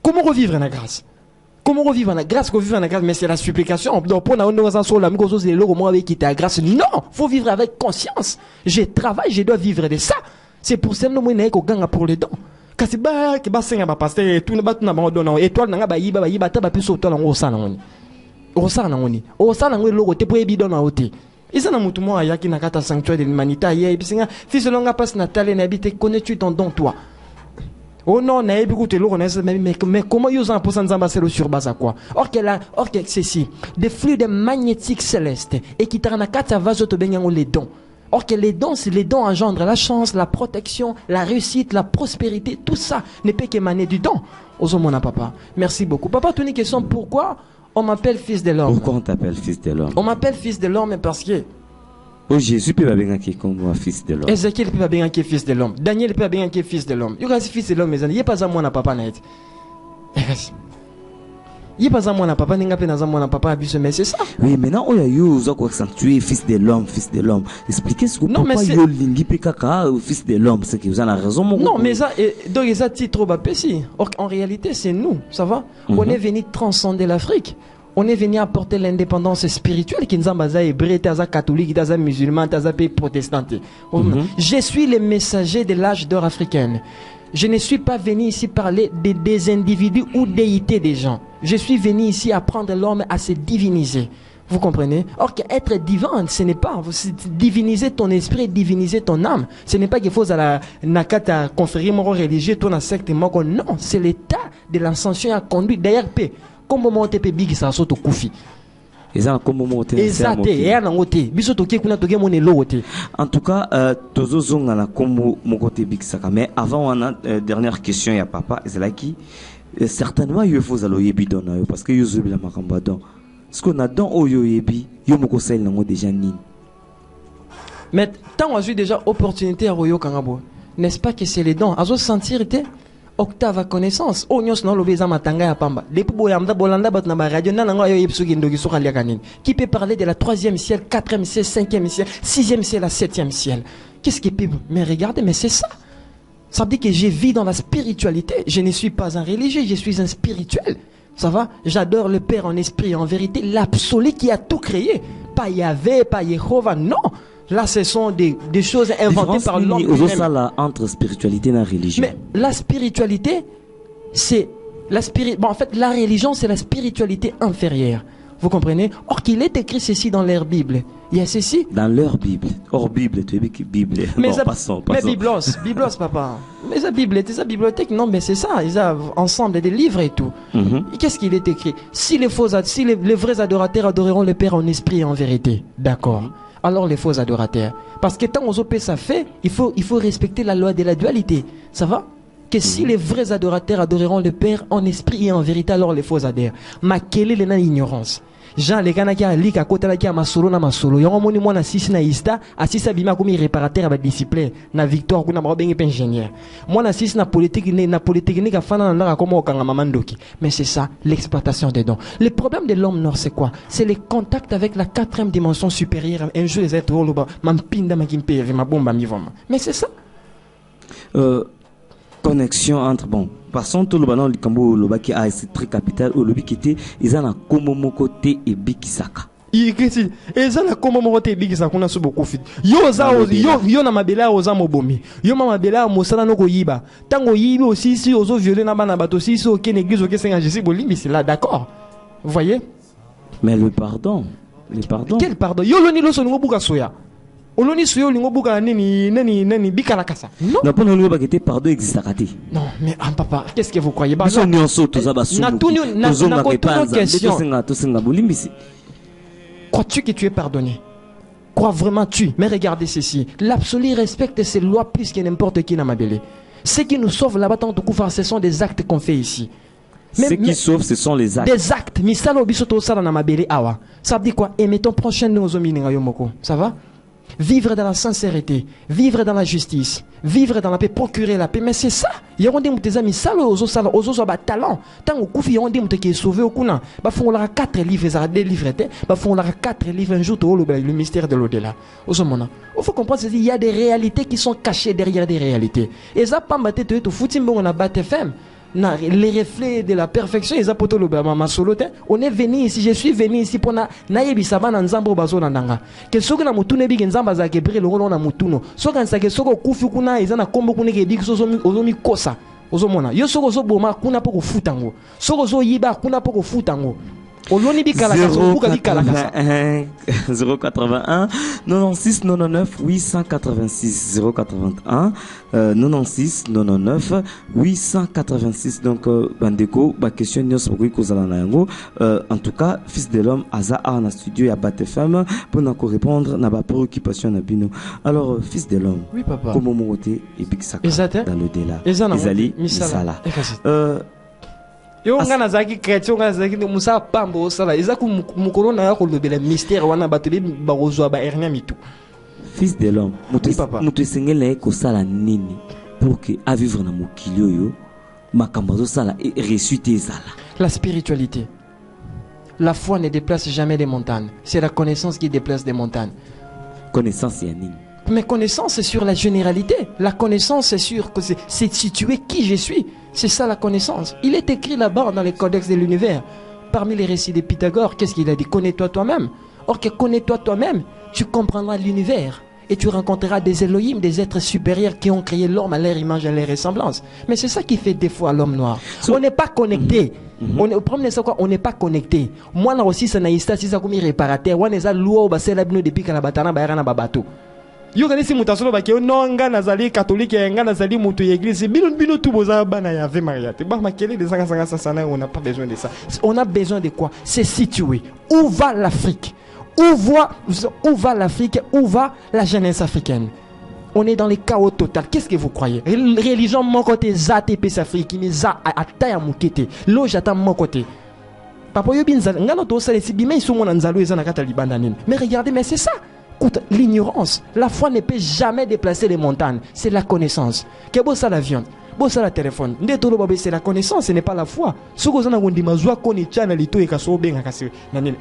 Comment revivre la grâce? Comment on vit dans la grâce, qu'on vit dans la grâce, mais c'est la supplication. Donc, pour la grâce, non, faut vivre avec conscience. Je travaille, je dois vivre de ça. C'est pour ça que nous avons pour les dons. Kasi ba ki ba senga ba pasteur tout ne ba na ba dona étoile na ba yiba ta ba piso to na ngosana ngoni. Osana ngoni. Osana ngoni logo te po ebi dona oti. Isa na mutu mo ayaki na kata sanctuaire de l'humanité aye bisinga fils longa passe natale na habite connais-tu ton don toi? Oh non, na ebi koute logo na mais comment yo en pour nzamba c'est le sur base à quoi? Or que ceci, des fluides magnétiques célestes et qui tana kata vaso to benyango les dons. Or que les dons engendrent la chance, la protection, la réussite, la prospérité, tout ça ne peut qu'émaner du don. Osomona papa. Merci beaucoup. Papa, tu as une question, pourquoi on m'appelle fils de l'homme? Pourquoi on t'appelle fils de l'homme? On m'appelle fils de l'homme parce que... Oh Jésus peut pas bien qui comme moi fils de l'homme. Ézéchiel peut pas bien qui fils de l'homme. Daniel peut pas bien qui fils de l'homme. Il y a fils de l'homme, mais il n'y a pas à moi na papa net. Il n'y a pas à moi na papa, n'a pas à moi na papa, mais c'est ça. Oui, maintenant on y a eu aux accentuer fils de l'homme, fils de l'homme. Expliquez ce que pourquoi yo lingi pekaka fils de l'homme, c'est que vous en avez raison mon. Non, mais ça donc ça titre ba pessi. En réalité, c'est nous, ça va? On est venu transcender l'Afrique. On est venu apporter l'indépendance spirituelle qui nous a hébreu, taza catholique, taza musulman, taza pays protestant. Je suis le messager de l'âge d'or africaine. Je ne suis pas venu ici parler des individus ou déités des gens. Je suis venu ici apprendre l'homme à se diviniser. Vous comprenez? Or qu'être divin, ce n'est pas diviniser ton esprit, diviniser ton âme. Ce n'est pas qu'il faut à la nakata confrérie moro religieux, ton secte moko. Non, c'est l'état de l'ascension à conduire. D'ailleurs, comme moment te pe bigi sa soto kufi. En tout cas, mais avant on a dernière question ya papa Zelaki certainement il faut aloyer bidona parce que yuzu bila makamba don ce qu'on a dans oyo yebi yo moko sel nango déjà nini. Mais tant on a eu déjà opportunité à royo kangabo, n'est-ce pas que c'est les dons azo sentir te octave à connaissance o nyos na lobeza matanga ya pamba depuis boyamda bolanda bat na ba radio na ngo yo yepsuki ndoki sokalia kanini qui peut parler de la 3e ciel, 4e ciel, 5e ciel, 6e ciel, la 7e ciel. Qu'est-ce qui peut? Mais regardez, mais c'est ça. Ça veut dire que je vis dans la spiritualité. Je ne suis pas un religieux, je suis un spirituel. Ça va? J'adore le Père en esprit et en vérité, l'absolu qui a tout créé. Pas Yahvé, pas Jéhovah, non. Là, ce sont des choses inventées par l'homme. Entre spiritualité et religion. Mais la spiritualité, c'est bon, en fait, la religion, c'est la spiritualité inférieure. Vous comprenez? Or qu'il est écrit ceci dans leur Bible. Il y a ceci. Dans leur Bible. Hors Bible, tu es Bible. Mais bon, passons. Mais Biblos, papa. Mais sa Bible, c'est sa bibliothèque. Non, mais c'est ça. Ils ont ensemble des livres et tout. Qu'est-ce qu'il est écrit? Si les vrais adorateurs adoreront le Père en esprit et en vérité. D'accord. Alors les faux adorateurs. Parce que tant aux ça fait, il faut respecter la loi de la dualité. Ça va? Que si les vrais adorateurs adoreront le Père en esprit et en vérité, alors les faux adhèrent. Ma quelle est l'ignorance? Jean les gars qui a li kakota la qui a masolo na masolo. Yongo moni mo na sisi na ista, asisa bima komi réparateur ba discipline na victoire kuna ba bengi ingénieur. Moi na sisi na politique ni ka fana na comme okanga mamandoki. Mais c'est ça l'exploitation des dons. Le problème de l'homme nord c'est quoi? C'est le contact avec la 4e dimension supérieure. Un jour les êtres loba mampinda makimpe ma bomba mi voma. Mais c'est ça. Connexion entre bon passons tout le ballon du Cambo le baki a c'est très capital au lobby qui était ils en a comme mon côté et bikisaka ils en a comme mon côté bikisaka on a sous beaucoup fit yo na mabela oza mobomi yo mabela mosala no ko yiba tango yibi aussi si ozo violer na bana bato si so ken église ok senga jésus bolimbi c'est là d'accord vous voyez mais le pardon quel pardon yo lo ni lo so ngo buka soya oloni suyo lingo buka neni bikalakasa non na pono lingo bakete pardon existakati non mais papa qu'est-ce que vous croyez ba so nyonso toza basu na question crois-tu que tu es pardonné? Crois vraiment tu? Mais regardez ceci, l'absolu respecte ses lois plus que n'importe qui n'a mabélé. Ce qui nous sauve là-bas tant de coups, ce sont des actes qu'on fait ici. Ce qui sauve, ce sont les actes. Des actes. Misalo bisoto sala na mabélé awa. Ça veut dire quoi? Aimer ton prochain nos omini yomoko. Ça va? Vivre dans la sincérité, vivre dans la justice, vivre dans la paix, procurer la paix. Mais c'est ça. Il y a des amis, ça, ozo ba talent. Tant au coup, il y a des qui est sauvé au kuna. Bah, font la 4 livres, ça a des livres, bah, font la 4 livres un jour, le mystère de l'au-delà. Il faut comprendre, il y a des réalités qui sont cachées derrière des réalités. Et ça, pas maté, tu es tout foutu, on a battu FM. les reflets de la perfection, on est venu ici, je suis venu ici pour nayebi sabana nzambo bazo nandanga. Que soko na mutune bigi nzamba za kebre longo na mutuno. Soka nsake soko kufi kuna izana kombo kuna ke bigi sozo ozomi kosa. Ozomona. Yo soko zo boma kuna poko futango. Soko zo yiba kuna poko futango. 081 96 99 886 081 96 99 886 donc bandeko ba question nyos beaucoup kozala na yango en tout cas fils de l'homme aza a na studio ya Batfm pour na ko répondre na ba préoccupation na bino. Alors fils de l'homme, oui papa, comment monter et big sac dans le delà ezali misala yo ngana zaki chrétien ngana zaki musa pambo sala izaku mukorona ya kolobela mystère wana bateli barozwa ba hernia mitu. Fils de l'homme, mutu sengele ko sala nini pour que à vivre na mokili oyo makambo sala et ressusciter sala. La spiritualité. La foi ne déplace jamais les montagnes, c'est la connaissance qui déplace des montagnes. Connaissance ya nini? Mais connaissance c'est sur la généralité. La connaissance c'est sur que c'est situé qui je suis. C'est ça la connaissance. Il est écrit là-bas dans les codex de l'univers. Parmi les récits de Pythagore, qu'est-ce qu'il a dit? Connais-toi toi-même. Or que connais-toi toi-même, tu comprendras l'univers. Et tu rencontreras des Elohim, des êtres supérieurs qui ont créé l'homme à leur image et à leur ressemblance. Mais c'est ça qui fait défaut à l'homme noir. On n'est pas connecté. On n'est pas connecté. Moi, là aussi, ça n'a pas été comme réparateur. On est à l'eau, depuis que la batana bayana babato. Yo kanisi mutasolo ba ke nonga nazali catholique nga nazali mutu église bino tout boza bana ya Ave Maria te ba makele de sanga sana on n'a pas besoin de ça. On a besoin de quoi? C'est situé. Où va l'Afrique? Où va l'Afrique? Où va la jeunesse africaine? On est dans le chaos total. Qu'est-ce que vous croyez? Religion mon côté zate pes Afrique mais za ataya mukete. Lo jata mon côté. Papa yo binza ngano to sale si bima iso mona nzalo eza na kata libanda nini. Mais regardez, mais c'est ça. L'ignorance, la foi ne peut jamais déplacer les montagnes, c'est la connaissance. Que beau ça l'avion, beau ça la téléphone. C'est la connaissance, ce n'est pas la foi.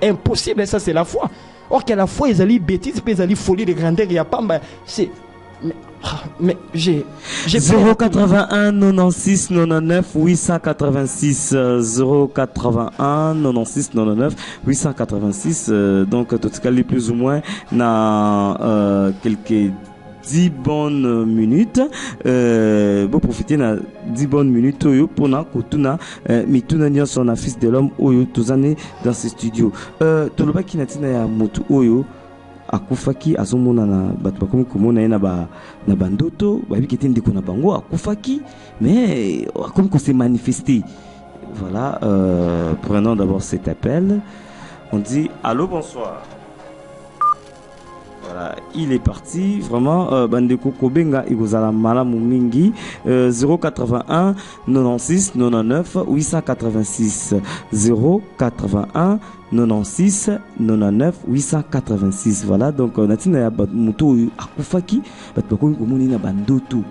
Impossible, ça c'est la foi. Or que la foi, ils allaient bêtises, ils allaient folie de grandeur, il y a pas, c'est. Mais j'ai 081 96 99 886 081 96 99 886 donc tout ce cas plus ou moins na quelques 10 bonnes minutes pour profiter na 10 bonnes minutes oyo pour na kutuna mituna nyonso na fils de l'homme oyo tozane dans ce studio toloba kinatina ya motu oyo akufaki azomona na bato bakomi komona na bandoto babi kete ndeko na bango akufaki mais akomi ko se manifester. Voilà, prenons d'abord cet appel. On dit allô, bonsoir. Voilà, il est parti vraiment bandeko kobenga igozala malamu mingi 081 96 99 886 081 96 99 886. Voilà, donc natina ya mutu akufaki bato bakomi komoni na bandoto.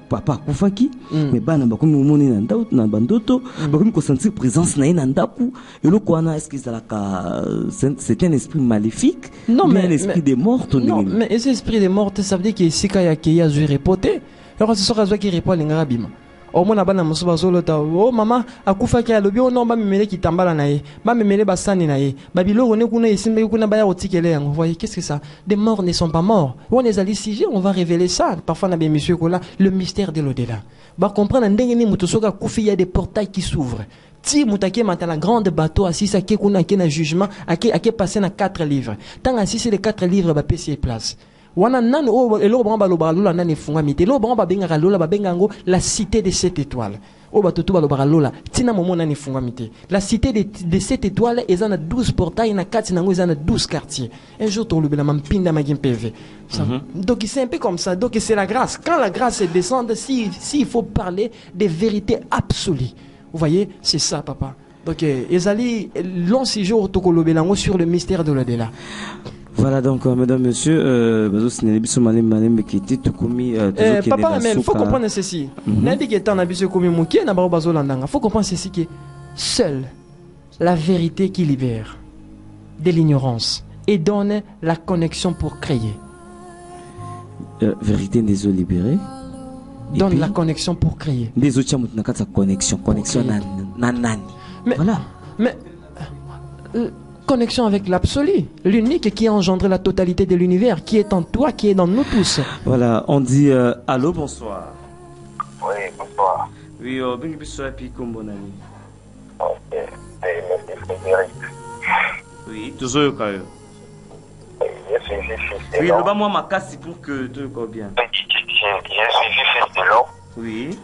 Papa akufaki mais bana bakomi komoni na bandoto bakomi ko sentir présence na na ndaku eloko wana est-ce que c'est un esprit maléfique? Non, mais un esprit de mort. Non, mais cet esprit de mort ça veut dire que si kaya ki ya zui repoté alors c'est ça qui répond linga bima. Oh mon abana musuba zolota oh mama akufaki alobi oh non ba memele ki tambala na ye ba memele basani na ye ba biloko ne kuna esimbe kuna ba ya otikele yango. Vous voyez qu'est-ce que ça? Des morts ne sont pas morts. On les a lissigés, on va révéler ça. Parfois na bien monsieur kola le mystère de l'au-delà. Ba comprendre ndenge ni mutu soka kufi il y a des portails qui s'ouvrent. Ti mutake maintenant la grande bateau assis ake kuna ake na jugement ake passer na 4 livres. Tant assis les 4 livres ba PC place. Wana nani o elo bamba lo balula nani funga mite lo bamba benga lola ba bengango la cité des 7 étoiles o batutu ba lo balula tina momo nani funga mite la cité des 7 étoiles ezana 12 portails na 4 nango ezana 12 quartiers un jour to lubela mampinda magim PV donc c'est un peu comme ça. Donc c'est la grâce, quand la grâce descend s'il faut parler des vérités absolues, vous voyez, c'est ça papa. Donc ezali long séjour to kolobelango sur le mystère de l'au-delà. Voilà donc mesdames, messieurs, papa, mais il faut comprendre ceci. Faut comprendre ceci que seule la vérité qui libère de l'ignorance et donne la connexion pour créer. Vérité des eaux libérées. donne la connexion pour créer. Des autres na kata connexion na nani. Voilà. Mais connexion avec l'absolu, l'unique qui a engendré la totalité de l'univers, qui est en toi, qui est dans nous tous. Voilà, on dit allô, bonsoir. Oui, bonsoir. Oui, bengi biso api kombonani. Ok, c'est M. Frédéric. Oui, toujours kayo. J'ai suivi Fils Oui, de le l'Homme. bas moi ma casse pour que tu vois bien. J'ai suivi Fils de l'Homme. Oui.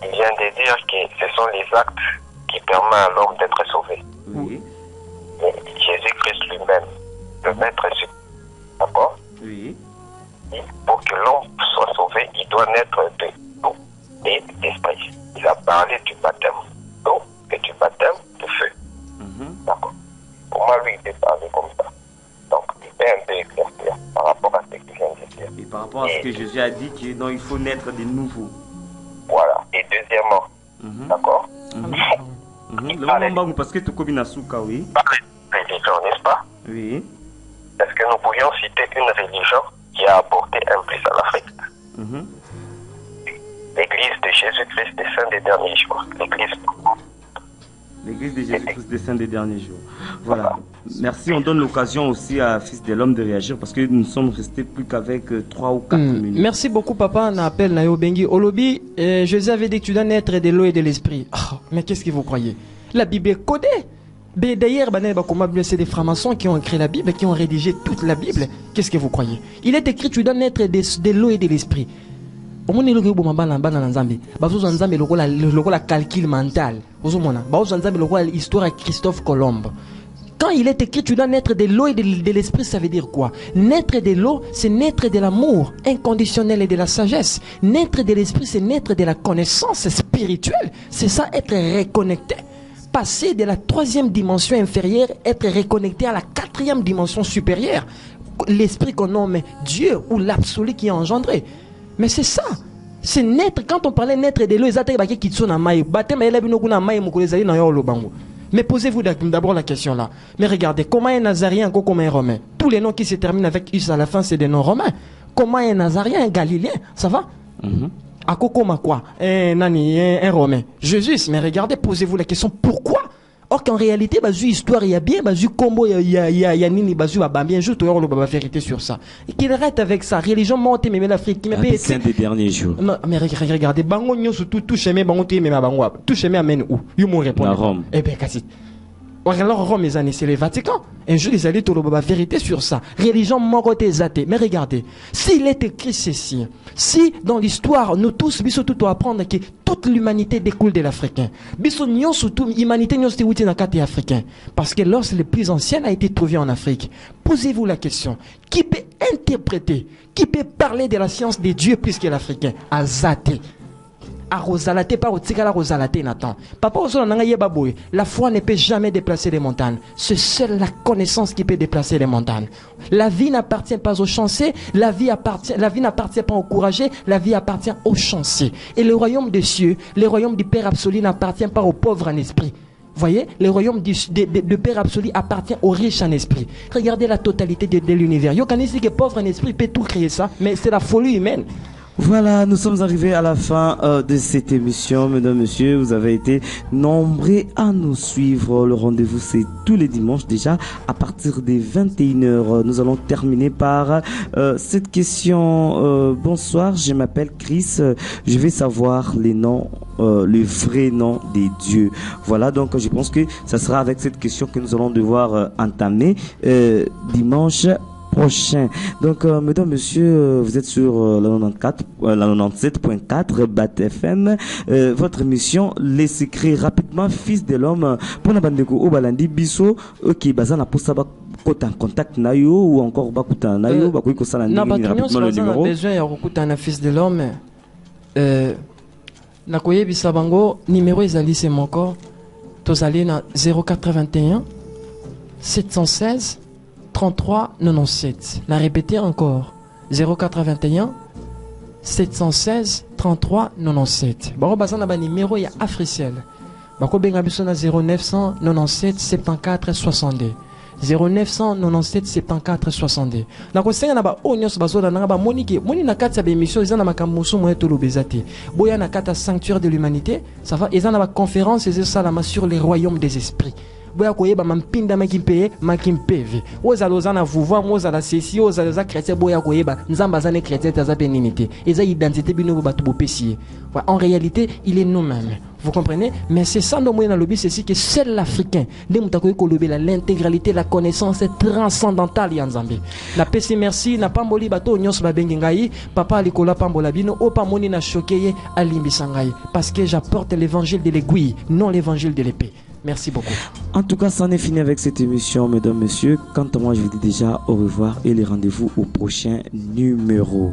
Il vient de dire que ce sont les actes qui permettent à l'homme d'être sauvé. Oui. Mais Jésus-Christ lui-même, le Maître Jésus, d'accord? Oui. Et pour que l'homme soit sauvé, il doit naître de l'eau et d'esprit. Il a parlé du baptême d'eau et du baptême de feu. D'accord. Pour moi, lui, il est parlé comme ça. Donc, il est un peu éclairci par rapport à ce qu'il vient de dire. Et par rapport à ce que Jésus a dit, que non, il faut naître de nouveau. Voilà. Et deuxièmement, d'accord? Le moment parce que tu combines à souka, oui. Parler de religion, n'est-ce pas? Oui. Est-ce que nous pourrions citer une religion qui a apporté un plus à l'Afrique? L'église de Jésus-Christ des saints des derniers jours. L'église de Jésus-Christ des saints des derniers jours. Voilà. Merci. On donne l'occasion aussi à Fils de l'Homme de réagir parce que nous sommes restés plus qu'avec 3 ou 4 minutes. Merci beaucoup, papa. On appelle Nayo Bengi. Olobi, Jésus avait dit que tu dois naître de l'eau et de l'esprit. Oh, mais qu'est-ce que vous croyez? La Bible est codée. D'ailleurs, c'est des francs-maçons qui ont écrit la Bible, qui ont rédigé toute la Bible. Qu'est-ce que vous croyez? Il est écrit tu dois naître de l'eau et de l'esprit. Le calcul mental. L'histoire à Christophe Colomb. Quand il est écrit tu dois naître de l'eau et de l'esprit, ça veut dire quoi? Naître de l'eau, c'est naître de l'amour inconditionnel et de la sagesse. Naître de l'esprit, c'est naître de la connaissance spirituelle. C'est ça, être reconnecté. Passer de la 3e dimension inférieure, être reconnecté à la 4e dimension supérieure. L'esprit qu'on nomme Dieu ou l'absolu qui est engendré. Mais c'est ça. C'est naître. Quand on parlait naître de l'eau, mais posez-vous d'abord la question là. Mais regardez, comment un Nazarien, comment un Romain? Tous les noms qui se terminent avec us à la fin, c'est des noms romains. Comment un Nazarien, un Galiléen? Ça va? À quoi? Un Romain. Jésus, mais regardez, posez-vous la question, pourquoi? Or qu'en réalité, histoire, il y a bien, combo, il y a nini, bien, juste la vérité sur ça. Et qu'il arrête avec ça. Religion monte, mais l'Afrique, qui m'a payé. C'est un des derniers jours. Non, mais regardez, bango, surtout, tout chemin, bango, mais ma bango, tout chemin amène où? You m'ont répondu. À Rome. Eh bien, quasi. Alors, Rome, mes amis, c'est le Vatican. Un jour, ils allaient tout la vérité sur ça. Religion morote zate. Mais regardez, s'il est écrit ceci, si dans l'histoire, nous tous, biso tout apprendre que toute l'humanité découle de l'Africain. Biso nyon surtout, l'humanité nyon c'était na kate africain. Parce que l'os le plus ancien a été trouvé en Afrique. Posez-vous la question. Qui peut interpréter, qui peut parler de la science des dieux plus que l'Africain? Azate. À Rosalate, pas au Tigala Rosalate, Nathan. Papa, la foi ne peut jamais déplacer les montagnes. C'est seule la connaissance qui peut déplacer les montagnes. La vie n'appartient pas aux chanceux, la vie n'appartient pas aux courageux, la vie appartient aux chanceux. Et le royaume des cieux, le royaume du Père absolu n'appartient pas aux pauvres en esprit. Voyez, le royaume du Père absolu appartient aux riches en esprit. Regardez la totalité de l'univers. Yo can que pauvre en esprit peut tout créer ça, mais c'est la folie humaine. Voilà, nous sommes arrivés à la fin de cette émission, mesdames, messieurs. Vous avez été nombreux à nous suivre. Le rendez-vous, c'est tous les dimanches déjà à partir des 21h. Nous allons terminer par cette question. Bonsoir, je m'appelle Chris. Je vais savoir les noms, le vrai nom des dieux. Voilà, donc je pense que ça sera avec cette question que nous allons devoir entamer dimanche prochain. Donc, mesdames, messieurs, vous êtes sur la 97.4 BAT FM. Votre émission, Les Secrets, rapidement, Fils de l'Homme, pour la bande de Obalandi Bisso, qui est basée pour savoir contact nayo ou encore bakuta nayo, bakoui ko sala ndingi rapidement le numéro. Besoin ya kokuta na Fils de l'Homme. Na koyebisa bango numéro ezali c'est mon corps. Tozali na 081 716 33 97. La répéter encore. 081 716 33 97. Baro bazana ba numéro ya Africiel. Bako benga biso na 0997 74 62. 0997 74 62. Na kosenga na ba onyos bazola na ba monike moni na kati ya ba émission eza na makambusu moye to lobezate. Boya na kati ya sanctuaire de l'humanité, ça va eza na ba conférence eza salama sur les royaumes des esprits. Boya koyeba mampinda makimpeye makimpeve. Oza lozana vouvoir moza la ceci oza za chrétien boya koyeba nzamba zane chrétien taza péninité. Eza identité bino batu bopesi. En réalité, il est nous-mêmes. Vous comprenez? Mais c'est ça le moyen dans le but, c'est que seul l'Africain, l'intégralité, la connaissance est transcendantale yanzambe. La PC merci, n'a pas moli bato nyos babengengai, papa alikola pambola bino, opa moni na choqué alimbi sangai. Parce que j'apporte l'évangile de l'aiguille, non l'évangile de l'épée. Merci beaucoup. En tout cas, c'en est fini avec cette émission, mesdames, messieurs. Quant à moi, je vous dis déjà au revoir et les rendez-vous au prochain numéro.